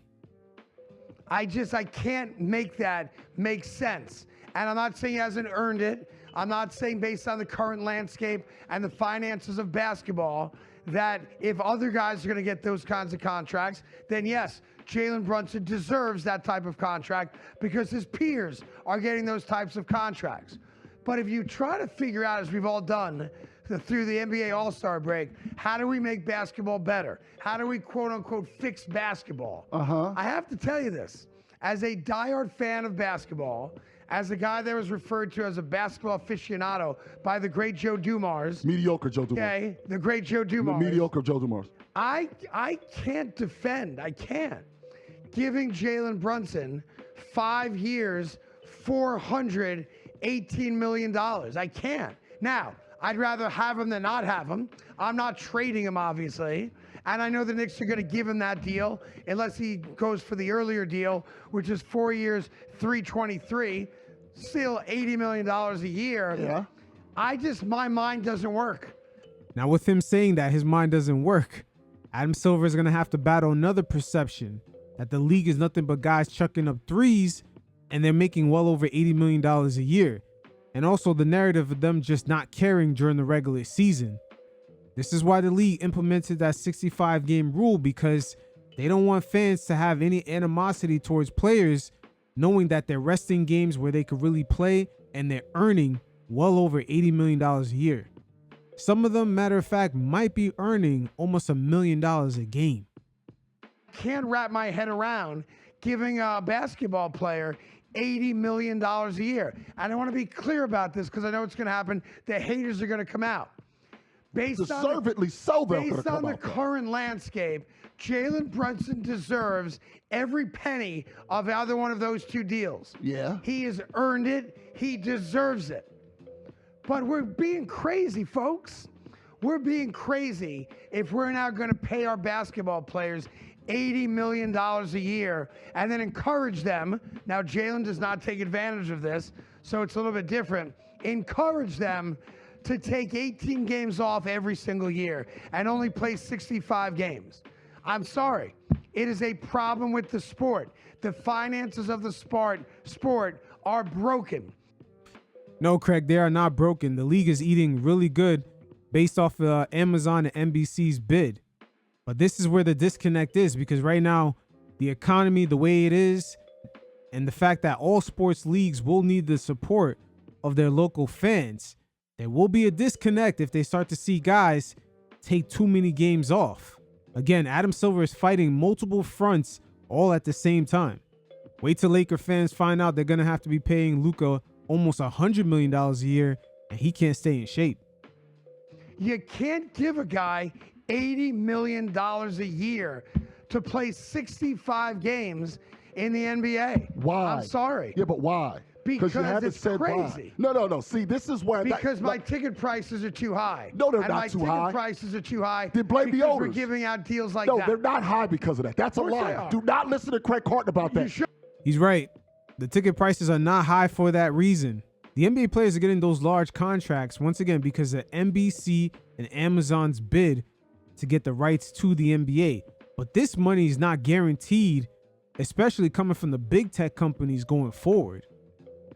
I can't make that make sense. And I'm not saying he hasn't earned it. I'm not saying based on the current landscape and the finances of basketball that if other guys are going to get those kinds of contracts, then yes, Jaylen Brunson deserves that type of contract because his peers are getting those types of contracts. But if you try to figure out, as we've all done through the NBA All-Star break, how do we make basketball better? How do we, quote-unquote, fix basketball? I have to tell you this. As a diehard fan of basketball, as a guy that was referred to as a basketball aficionado by the great Joe Dumars. Mediocre Joe Dumars. Okay, the great Joe Dumars. Mediocre Joe Dumars. I can't defend, giving Jaylen Brunson 5 years, $418 million. I can't. Now, I'd rather have him than not have him. I'm not trading him, obviously. And I know the Knicks are going to give him that deal unless he goes for the earlier deal, which is 4 years, $323, still $80 million a year. Yeah. My mind doesn't work. Now, with him saying that his mind doesn't work, Adam Silver is going to have to battle another perception that the league is nothing but guys chucking up threes and they're making well over $80 million a year. And also the narrative of them just not caring during the regular season. This is why the league implemented that 65-game rule, because they don't want fans to have any animosity towards players knowing that they're resting games where they could really play and they're earning well over $80 million a year. Some of them, matter of fact, might be earning almost $1 million a game. Can't wrap my head around giving a basketball player $80 million a year. And I want to be clear about this because I know it's going to happen. The haters are going to come out. Based on the current landscape, Jaylen Brunson deserves every penny of either one of those two deals. Yeah. He has earned it. He deserves it. But we're being crazy, folks. We're being crazy if we're now going to pay our basketball players $80 million a year and then encourage them. Now, Jaylen does not take advantage of this, so it's a little bit different. Encourage them to take 18 games off every single year and only play 65 games. I'm sorry. It is a problem with the sport. The finances of the sport are broken. No, Craig, they are not broken. The league is eating really good based off of Amazon and NBC's bid. But this is where the disconnect is, because right now, the economy, the way it is, and the fact that all sports leagues will need the support of their local fans, there will be a disconnect if they start to see guys take too many games off. Again, Adam Silver is fighting multiple fronts all at the same time. Wait till Laker fans find out they're going to have to be paying Luka almost $100 million a year, and he can't stay in shape. You can't give a guy $80 million a year to play 65 games in the NBA. Why? I'm sorry. Yeah, but why? Because you haven't it's said crazy. Why. No. See, this is where because my ticket prices are too high. No, they're and not too high. My ticket prices are too high. Then blame the owners. We're giving out deals like that. that. No, they're not high because of that. That's a lie. Do not listen to Craig Carton about that. He's right. The ticket prices are not high for that reason. The NBA players are getting those large contracts once again because of NBC and Amazon's bid to get the rights to the NBA. But this money is not guaranteed, especially coming from the big tech companies going forward.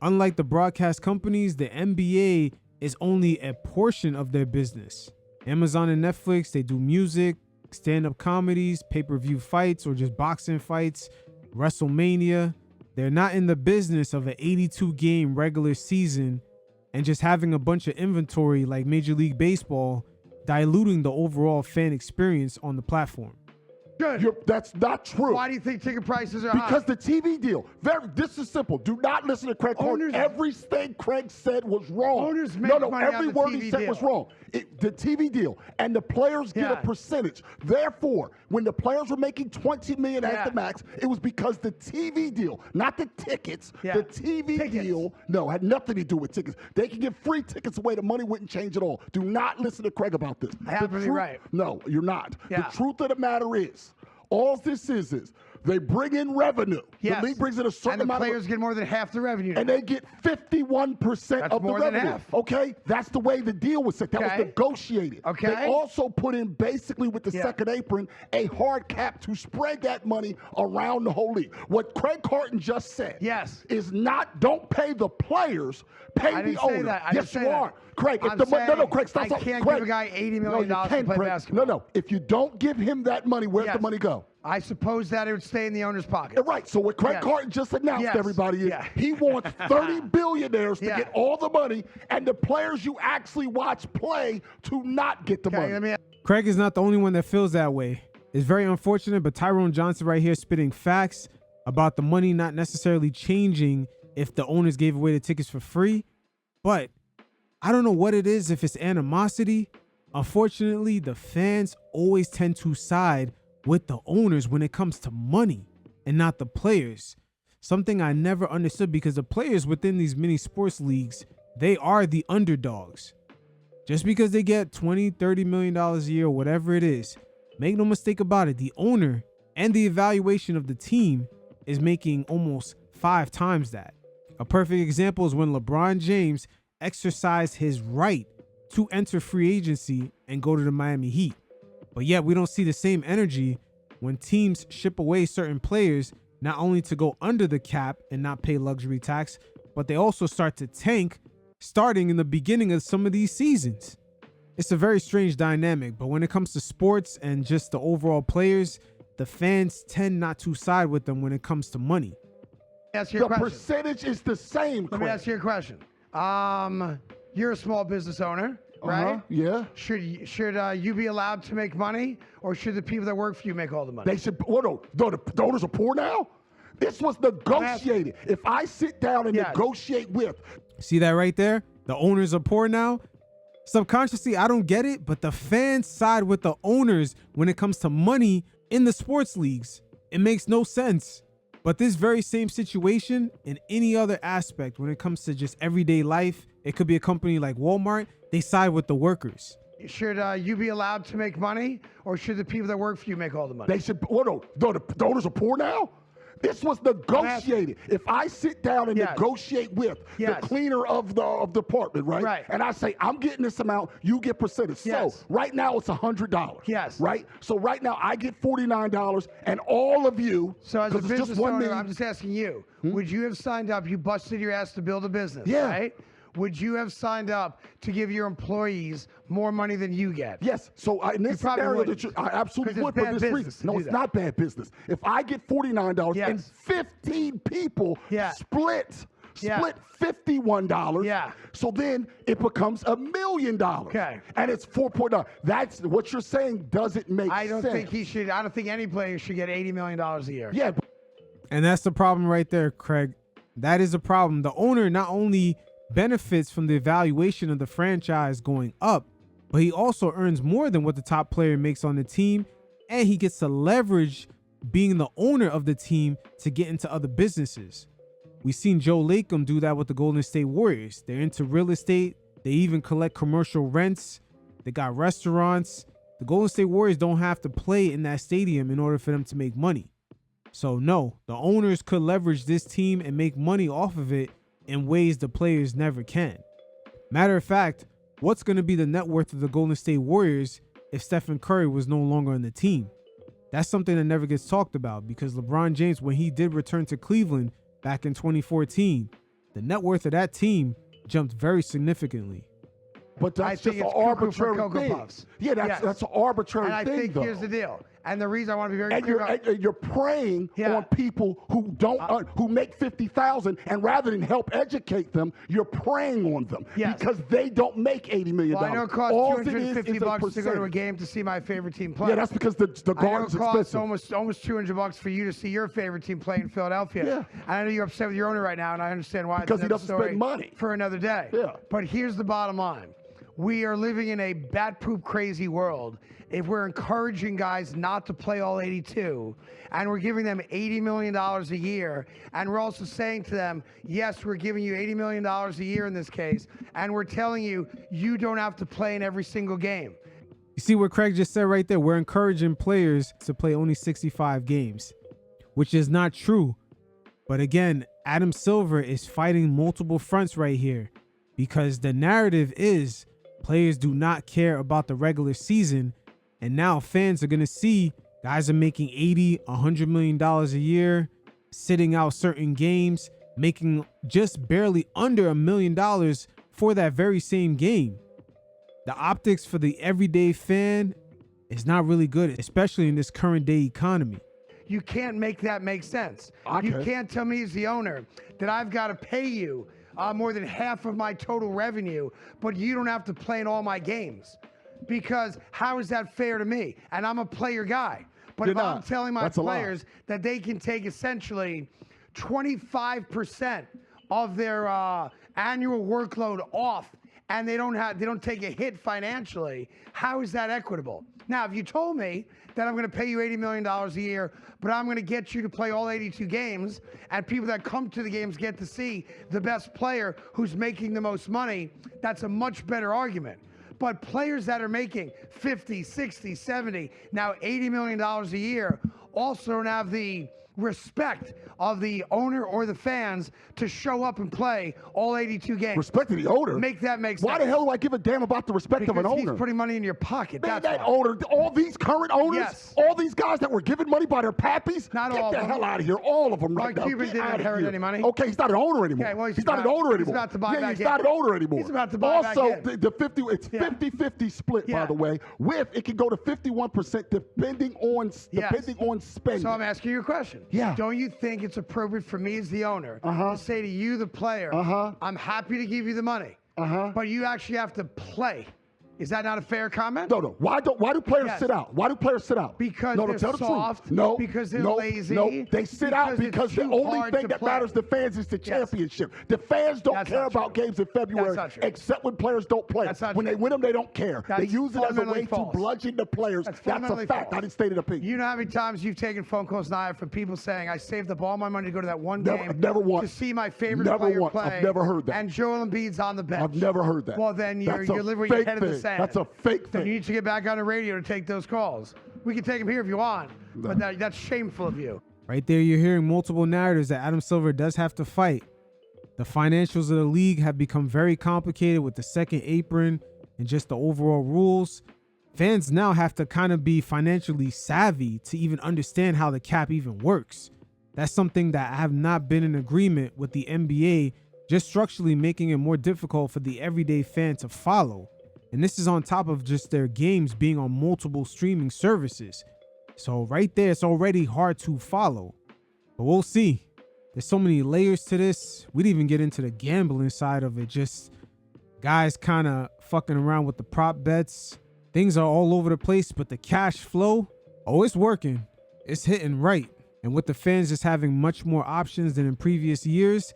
Unlike the broadcast companies, the NBA is only a portion of their business. Amazon and Netflix, they do music, stand-up comedies, pay-per-view fights, or just boxing fights, WrestleMania. They're not in the business of an 82-game regular season and just having a bunch of inventory like Major League Baseball, diluting the overall fan experience on the platform. Good. That's not true. Why do you think ticket prices are Because high? the TV deal. This is simple. Do not listen to Craig Horton. Everything Craig said was wrong. Owners make money every on the word TV he said deal. was wrong. The TV deal. And the players get a percentage. Therefore, when the players were making $20 million at the max, it was because the TV deal, not the tickets. The TV deal, had nothing to do with tickets. They can give free tickets away. The money wouldn't change at all. Do not listen to Craig about this. I happen to be right. No, you're not. The truth of the matter is, all this is they bring in revenue. Yes. The league brings in a certain and the amount players get more than half the revenue. and they get 51% of the more than revenue. half. Okay, that's the way the deal was set. That was negotiated. Okay. They also put in basically with the second apron a hard cap to spread that money around the whole league. What Craig Carton just said is not don't pay the players, pay I the didn't say owner. that. I Yes, didn't you say are. that. Craig, if I'm the money, no, saying Craig, stop. I can't Craig, give a guy $80 million no, you to can, play Craig. basketball. No. If you don't give him that money, where's the money go? I suppose that it would stay in the owner's pocket. Right. So what Craig Carton just announced, everybody, is he wants 30 billionaires to get all the money, and the players you actually watch play to not get the money. Craig is not the only one that feels that way. It's very unfortunate, but Tyrone Johnson right here spitting facts about the money not necessarily changing if the owners gave away the tickets for free. But I don't know what it is, if it's animosity. Unfortunately, the fans always tend to side with the owners when it comes to money and not the players. Something I never understood, because the players within these mini sports leagues, they are the underdogs. Just because they get $20-30 million a year or whatever it is, make no mistake about it, the owner and the evaluation of the team is making almost 5 times that. A perfect example is when LeBron James exercised his right to enter free agency and go to the Miami Heat. But yet we don't see the same energy when teams ship away certain players, not only to go under the cap and not pay luxury tax, but they also start to tank starting in the beginning of some of these seasons. It's a very strange dynamic, but when it comes to sports and just the overall players, the fans tend not to side with them when it comes to money. Ask you a The question. percentage is the same, Let me Craig. ask you a question. You're a small business owner, right? Yeah. Should you be allowed to make money, or should the people that work for you make all the money? They should. The owners are poor now. This was negotiated. If I sit down and negotiate with, See that right there? The owners are poor now. Subconsciously, I don't get it, but the fans side with the owners when it comes to money in the sports leagues. It makes no sense. But this very same situation in any other aspect, when it comes to just everyday life, it could be a company like Walmart, they side with the workers. Should you be allowed to make money, or should the people that work for you make all the money? they should. The owners are poor now. This was negotiated. If I sit down and negotiate with the cleaner of the department, right? And I say, I'm getting this amount, you get percentage. So right now it's $100. Yes. Right? So right now I get $49, and all of you, So as a 'cause it's just business one owner, million- I'm just asking you, would you have signed up, you busted your ass to build a business, Yeah. right? Would you have signed up to give your employees more money than you get? Yes. So in this You probably scenario, wouldn't. I absolutely 'Cause would it's for bad this business reason. to No, do it's that. not bad business. If I get $49 and 15 people split $51, so then it becomes $1 million. Okay. And it's 4.9. That's what you're saying doesn't make sense. I don't think any player should get $80 million a year. Yeah. And that's the problem right there, Craig. That is a problem. The owner not only benefits from the evaluation of the franchise going up, but he also earns more than what the top player makes on the team, and he gets to leverage being the owner of the team to get into other businesses. We've seen Joe Lacob do that with the Golden State Warriors. They're into real estate. They even collect commercial rents. They got restaurants. The Golden State Warriors don't have to play in that stadium in order for them to make money. So no, the owners could leverage this team and make money off of it in ways the players never can. Matter of fact, what's going to be the net worth of the Golden State Warriors if Stephen Curry was no longer on the team? That's something that never gets talked about, because LeBron James, when he did return to Cleveland back in 2014, the net worth of that team jumped very significantly. But that's just an it's cuckoo for arbitrary Cocoa thing. Puffs. Yeah, that's an arbitrary and I thing, think though. here's the deal. And the reason I want to be very And clear you're preying on people who don't who make 50,000, and rather than help educate them, you're preying on them because they don't make $80 million. Well, I know it costs All $250 to go to a percentage. game to see my favorite team play. Yeah, that's because the I know garden's it costs expensive. almost $200 for you to see your favorite team play in Philadelphia. Yeah. And I know you're upset with your owner right now, and I understand why. Because it's he another doesn't story spend money. for another day. Yeah. But here's the bottom line. We are living in a bat-poop crazy world if we're encouraging guys not to play all 82, and we're giving them $80 million a year, and we're also saying to them, yes, we're giving you $80 million a year in this case, and we're telling you, you don't have to play in every single game. You see what Craig just said right there? We're encouraging players to play only 65 games, which is not true. But again, Adam Silver is fighting multiple fronts right here, because the narrative is players do not care about the regular season. And now fans are going to see guys are making $80, $100 million a year, sitting out certain games, making just barely under $1 million for that very same game. The optics for the everyday fan is not really good, especially in this current day economy. You can't make that make sense. You can't tell me as the owner that I've got to pay you more than half of my total revenue, but you don't have to play in all my games. Because how is that fair to me? And I'm a player guy. But if I'm telling my players that they can take essentially 25% of their annual workload off, and they don't take a hit financially, how is that equitable? Now, if you told me that I'm going to pay you $80 million a year, but I'm going to get you to play all 82 games, and people that come to the games get to see the best player who's making the most money, that's a much better argument. But players that are making 50, 60, 70, now $80 million a year also don't have the respect of the owner or the fans to show up and play all 82 games. Respect to the owner? Make that make sense. Why the hell do I give a damn about the respect of an owner? He's putting money in your pocket. Man, That's that why. owner, all these current owners, all these guys that were given money by their pappies, Not get all the of them. hell out of here. All of them right Mike now. Cuban Get didn't out of inherit here. any money. Okay, he's not an owner anymore. Okay, well, he's not an owner anymore. He's about to buy back he's in. not an owner anymore. He's about to buy back also, in. the 50, it's 50-50 split, by the way, with it can go to 51% depending on spending. So I'm asking you a question. Yeah. Don't you think it's appropriate for me as the owner to say to you, the player, I'm happy to give you the money, but you actually have to play? Is that not a fair comment? No. Why do players sit out? Why do players sit out? Because no, they're tell the soft. truth. No. Because they're no, lazy. No, they sit out because it's because the too only hard thing to that play. matters to fans is the championship. The fans don't care about games in February, except when players don't play. When they win them, they don't care. They use it as a way to bludgeon the players. That's a fact. Not a stated opinion. You know how many times you've taken phone calls, Nia, from people saying, I saved up all my money to go to that one game never once. to see my favorite Never player once. play. I've never heard that. And Joel Embiid's on the bench. I've never heard that. Well, then you're living your head in the sand. That's a fake Then thing. you need to get back on the radio to take those calls. We can take them here if you want, but that's shameful of you. Right there, you're hearing multiple narratives that Adam Silver does have to fight. The financials of the league have become very complicated with the second apron and just the overall rules. Fans now have to kind of be financially savvy to even understand how the cap even works. That's something that I have not been in agreement with the NBA, just structurally making it more difficult for the everyday fan to follow. And this is on top of just their games being on multiple streaming services. So right there, it's already hard to follow. But we'll see. There's so many layers to this. We didn't even get into the gambling side of it. Just guys kind of fucking around with the prop bets. Things are all over the place, but the cash flow, it's working. It's hitting right. And with the fans just having much more options than in previous years.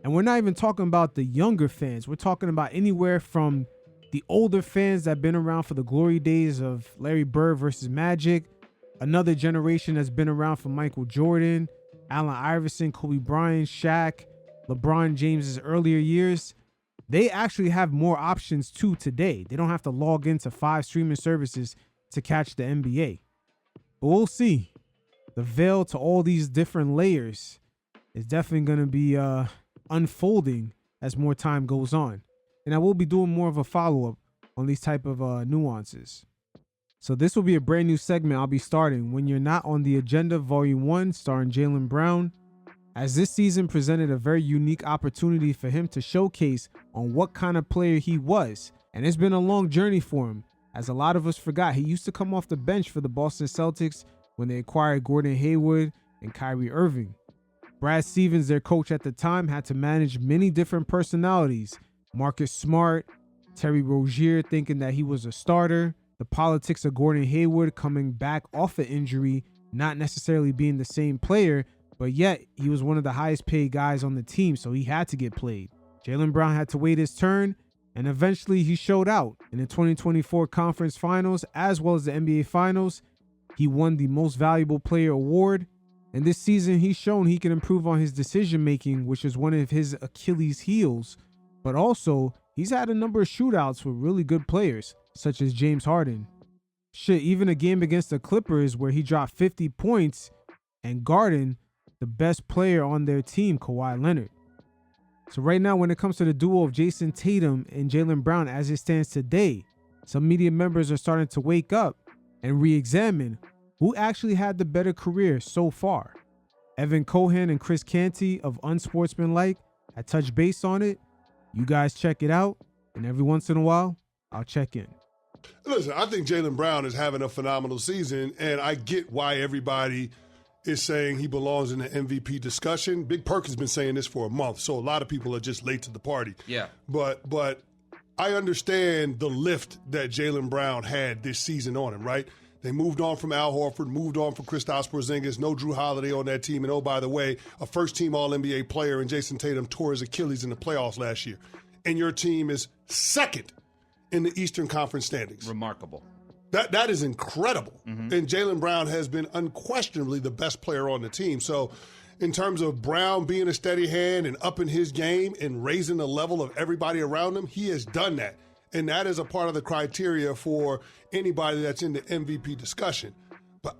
And we're not even talking about the younger fans. We're talking about anywhere from the older fans that have been around for the glory days of Larry Bird versus Magic, another generation that's been around for Michael Jordan, Allen Iverson, Kobe Bryant, Shaq, LeBron James's earlier years. They actually have more options too today. They don't have to log into 5 streaming services to catch the NBA. But we'll see. The veil to all these different layers is definitely going to be unfolding as more time goes on. And I will be doing more of a follow-up on these type of nuances. So this will be a brand new segment I'll be starting, When You're Not on the Agenda, Volume 1, starring Jaylen Brown, as this season presented a very unique opportunity for him to showcase on what kind of player he was. And it's been a long journey for him, as a lot of us forgot. He used to come off the bench for the Boston Celtics when they acquired Gordon Hayward and Kyrie Irving. Brad Stevens, their coach at the time, had to manage many different personalities. Marcus Smart, Terry Rozier thinking that he was a starter, the politics of Gordon Hayward coming back off an injury, not necessarily being the same player, but yet he was one of the highest paid guys on the team, so he had to get played. Jaylen Brown had to wait his turn, and eventually he showed out. In the 2024 Conference Finals, as well as the NBA Finals, he won the Most Valuable Player award, and this season he's shown he can improve on his decision-making, which is one of his Achilles heels, but also he's had a number of shootouts with really good players, such as James Harden. Shit, even a game against the Clippers where he dropped 50 points and guarding the best player on their team, Kawhi Leonard. So right now, when it comes to the duo of Jason Tatum and Jaylen Brown as it stands today, some media members are starting to wake up and re-examine who actually had the better career so far. Evan Cohen and Chris Canty of Unsportsmanlike had touched base on it. You guys check it out, and every once in a while, I'll check in. Listen, I think Jaylen Brown is having a phenomenal season, and I get why everybody is saying he belongs in the MVP discussion. Big Perk has been saying this for a month, so a lot of people are just late to the party. Yeah. But I understand the lift that Jaylen Brown had this season on him, right? They moved on from Al Horford, moved on from Kristaps Porzingis, no Drew Holiday on that team, and oh, by the way, a first-team All-NBA player in Jason Tatum tore his Achilles in the playoffs last year. And your team is second in the Eastern Conference standings. Remarkable. That is incredible. Mm-hmm. And Jaylen Brown has been unquestionably the best player on the team. So in terms of Brown being a steady hand and upping his game and raising the level of everybody around him, he has done that. And that is a part of the criteria for anybody that's in the MVP discussion. But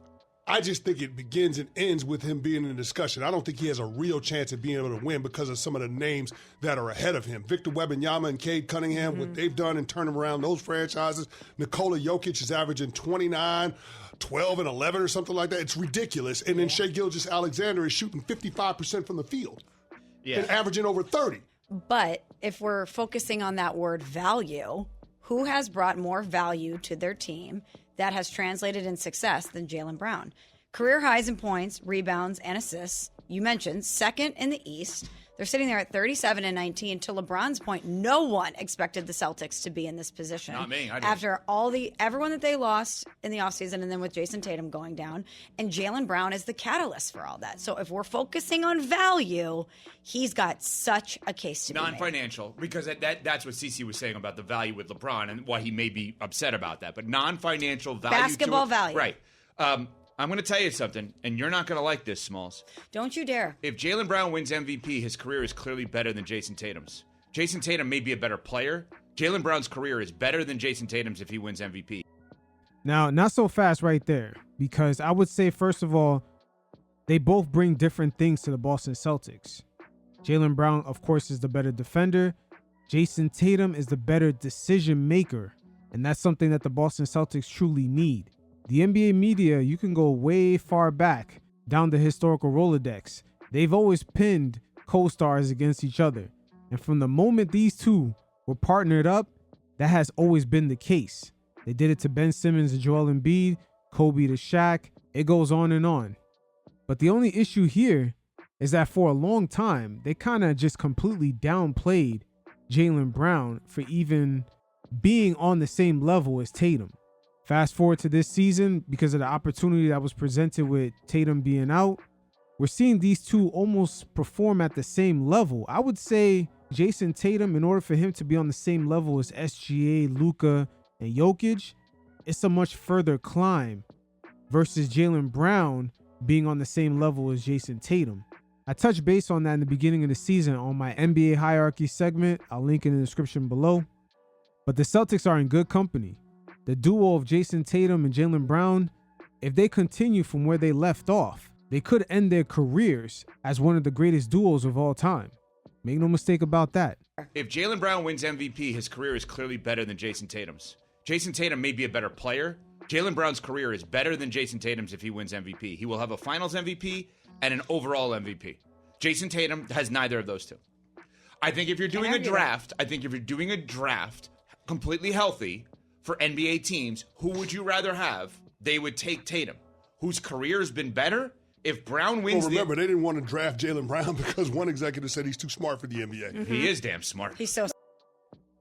I just think it begins and ends with him being in the discussion. I don't think he has a real chance of being able to win because of some of the names that are ahead of him. Victor Wembanyama and Cade Cunningham, what they've done in turning around those franchises. Nikola Jokic is averaging 29, 12, and 11 or something like that. It's ridiculous. And then Shai Gilgeous-Alexander is shooting 55% from the field and averaging over 30. But if we're focusing on that word value, who has brought more value to their team that has translated in success than Jaylen Brown? Career highs in points, rebounds, and assists. You mentioned second in the East. They're sitting there at 37 and 19. To LeBron's point, no one expected the Celtics to be in this position. Not me. I didn't. After everyone that they lost in the offseason and then with Jason Tatum going down. And Jaylen Brown is the catalyst for all that. So if we're focusing on value, he's got such a case to be made. Non-financial, because that's what Cece was saying about the value with LeBron and why he may be upset about that. But non-financial value. Basketball value. Right. I'm going to tell you something, and you're not going to like this, Smalls. Don't you dare. If Jaylen Brown wins MVP, his career is clearly better than Jason Tatum's. Jason Tatum may be a better player. Jaylen Brown's career is better than Jason Tatum's if he wins MVP. Now, not so fast right there, because I would say, first of all, they both bring different things to the Boston Celtics. Jaylen Brown, of course, is the better defender. Jason Tatum is the better decision maker, and that's something that the Boston Celtics truly need. The NBA media, you can go way far back down the historical Rolodex. They've always pinned co-stars against each other. And from the moment these two were partnered up, that has always been the case. They did it to Ben Simmons and Joel Embiid, Kobe to Shaq. It goes on and on. But the only issue here is that for a long time, they kind of just completely downplayed Jaylen Brown for even being on the same level as Tatum. Fast forward to this season, because of the opportunity that was presented with Tatum being out, we're seeing these two almost perform at the same level. I would say Jason Tatum, in order for him to be on the same level as SGA, Luka, and Jokic, it's a much further climb versus Jaylen Brown being on the same level as Jason Tatum. I touched base on that in the beginning of the season on my NBA hierarchy segment. I'll link in the description below. But the Celtics are in good company. The duo of Jason Tatum and Jaylen Brown, if they continue from where they left off, they could end their careers as one of the greatest duos of all time. Make no mistake about that. If Jaylen Brown wins MVP, his career is clearly better than Jason Tatum's. Jason Tatum may be a better player. Jaylen Brown's career is better than Jason Tatum's if he wins MVP. He will have a Finals MVP and an overall MVP. Jason Tatum has neither of those two. I think if you're doing a draft, completely healthy for NBA teams, who would you rather have? They would take Tatum, whose career has been better. If Brown wins, well, remember, they didn't want to draft Jaylen Brown because one executive said he's too smart for the NBA. Mm-hmm. He is damn smart. He's so.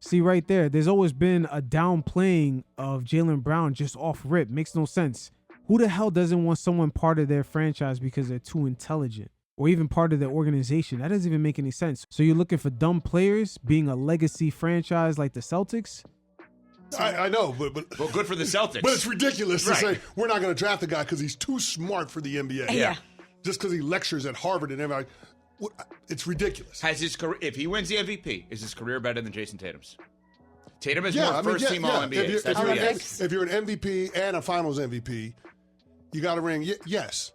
See right there, there's always been a downplaying of Jaylen Brown just off rip. Makes no sense. Who the hell doesn't want someone part of their franchise because they're too intelligent? Or even part of their organization? That doesn't even make any sense. So you're looking for dumb players being a legacy franchise like the Celtics? I know, but good for the Celtics. But it's ridiculous to say we're not going to draft the guy because he's too smart for the NBA. Yeah. Just because he lectures at Harvard and everybody. It's ridiculous. Has his career, if he wins the MVP, is his career better than Jason Tatum's? Tatum is more first-team All-NBA. If you're an MVP and a Finals MVP, you got a ring. Yes.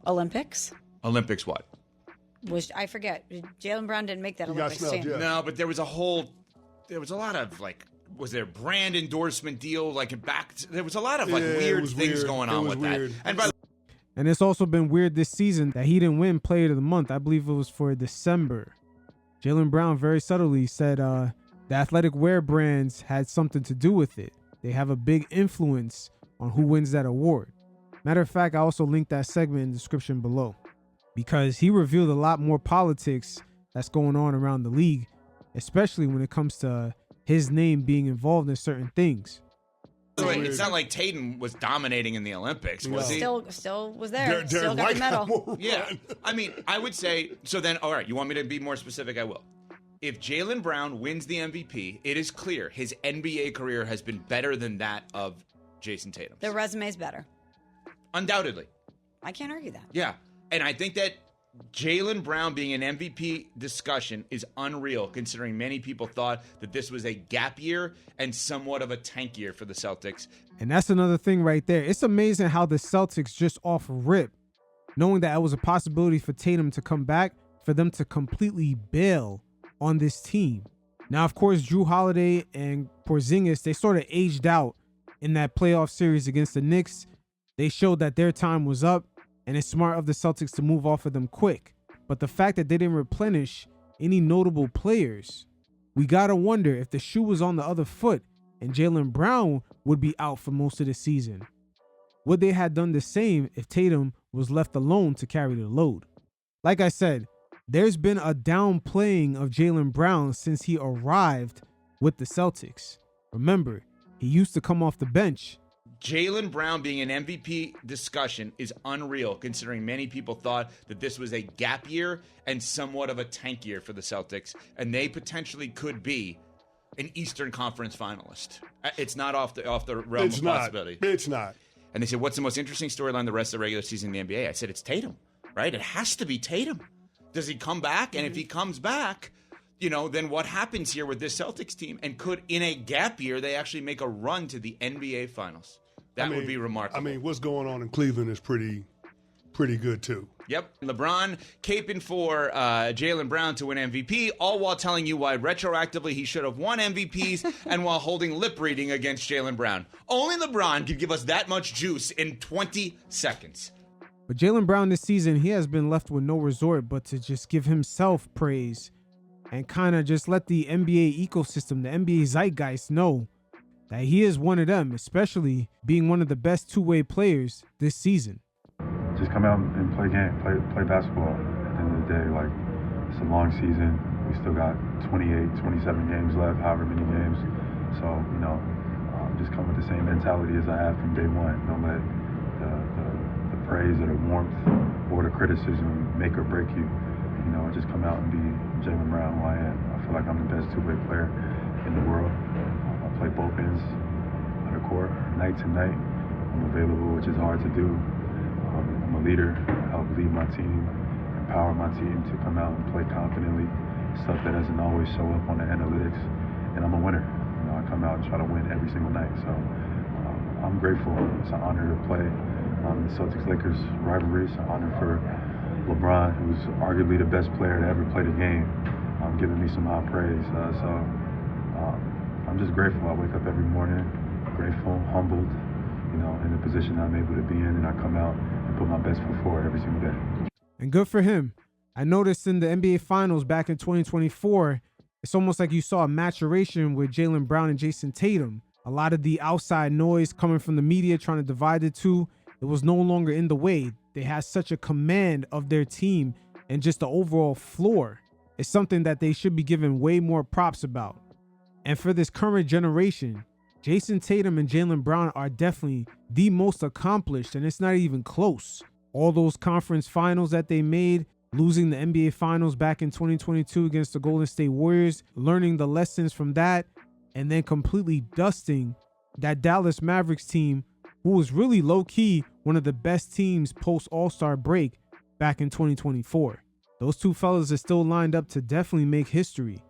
Olympics? Olympics what? I forget. Jaylen Brown didn't make that Olympics team. No, but there was a lot of was there brand endorsement deal there was a lot of weird things going on with that. And it's also been weird this season that he didn't win Player of the Month. I believe it was for December. Jaylen Brown very subtly said the athletic wear brands had something to do with it. They have a big influence on who wins that award. Matter of fact, I also linked that segment in the description below because he revealed a lot more politics that's going on around the league, especially when it comes to his name being involved in certain things. So it's not like Tatum was dominating in the Olympics, was he? Still was there. Still got the medal. Yeah. I mean, I would say, so then, all right, you want me to be more specific? I will. If Jaylen Brown wins the MVP, it is clear his NBA career has been better than that of Jason Tatum. Their resume is better. Undoubtedly. I can't argue that. Yeah. And I think that Jaylen Brown being an MVP discussion is unreal, considering many people thought that this was a gap year and somewhat of a tank year for the Celtics. And that's another thing right there. It's amazing how the Celtics just off rip, knowing that it was a possibility for Tatum to come back, for them to completely bail on this team. Now, of course, Drew Holiday and Porzingis, they sort of aged out in that playoff series against the Knicks. They showed that their time was up. And it's smart of the Celtics to move off of them quick. But the fact that they didn't replenish any notable players, we got to wonder if the shoe was on the other foot and Jaylen Brown would be out for most of the season. Would they have done the same if Tatum was left alone to carry the load? Like I said, there's been a downplaying of Jaylen Brown since he arrived with the Celtics. Remember, he used to come off the bench. Jaylen Brown being an MVP discussion is unreal, considering many people thought that this was a gap year and somewhat of a tank year for the Celtics, and they potentially could be an Eastern Conference finalist. It's not off the realm of possibility. It's not. And they said, what's the most interesting storyline the rest of the regular season in the NBA? I said, it's Tatum, right? It has to be Tatum. Does he come back? And if he comes back, then what happens here with this Celtics team? And could, in a gap year, they actually make a run to the NBA Finals? That would be remarkable. I mean, what's going on in Cleveland is pretty good, too. Yep. LeBron caping for Jaylen Brown to win MVP, all while telling you why retroactively he should have won MVPs and while holding lip reading against Jaylen Brown. Only LeBron could give us that much juice in 20 seconds. But Jaylen Brown this season, he has been left with no resort but to just give himself praise and kind of just let the NBA ecosystem, the NBA zeitgeist know that he is one of them, especially being one of the best two-way players this season. Just come out and play play basketball. At the end of the day, it's a long season. We still got 28, 27 games left, however many games. So, just come with the same mentality as I have from day one. Don't let the praise or the warmth or the criticism make or break you. Just come out and be Jaylen Brown, who I am. I feel like I'm the best two-way player in the world. I play both ends of the court, night to night. I'm available, which is hard to do. I'm a leader. I help lead my team, empower my team to come out and play confidently, stuff that doesn't always show up on the analytics. And I'm a winner. I come out and try to win every single night. So I'm grateful. It's an honor to play the Celtics-Lakers rivalry. It's an honor for LeBron, who's arguably the best player to ever play the game, giving me some high praise. I'm just grateful. I wake up every morning, grateful, humbled, in the position I'm able to be in, and I come out and put my best foot forward every single day. And good for him. I noticed in the NBA Finals back in 2024, it's almost like you saw a maturation with Jaylen Brown and Jason Tatum. A lot of the outside noise coming from the media trying to divide the two, it was no longer in the way. They had such a command of their team and just the overall floor. It's something that they should be given way more props about. And for this current generation, Jason Tatum and Jaylen Brown are definitely the most accomplished, and it's not even close. All those conference finals that they made, losing the NBA Finals back in 2022 against the Golden State Warriors, learning the lessons from that, and then completely dusting that Dallas Mavericks team, who was really low-key one of the best teams post-All-Star break back in 2024. Those two fellas are still lined up to definitely make history.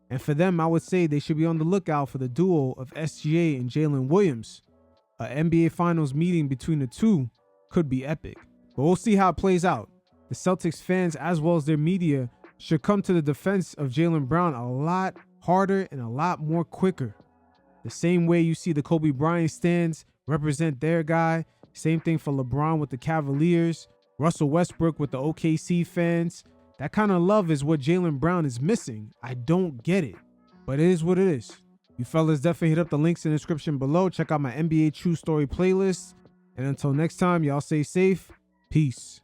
And for them, I would say they should be on the lookout for the duo of SGA and Jalen Williams. An NBA Finals meeting between the two could be epic. But we'll see how it plays out. The Celtics fans, as well as their media, should come to the defense of Jaylen Brown a lot harder and a lot more quicker. The same way you see the Kobe Bryant stands represent their guy. Same thing for LeBron with the Cavaliers. Russell Westbrook with the OKC fans. That kind of love is what Jaylen Brown is missing. I don't get it, but it is what it is. You fellas definitely hit up the links in the description below. Check out my NBA True Story playlist. And until next time, y'all stay safe. Peace.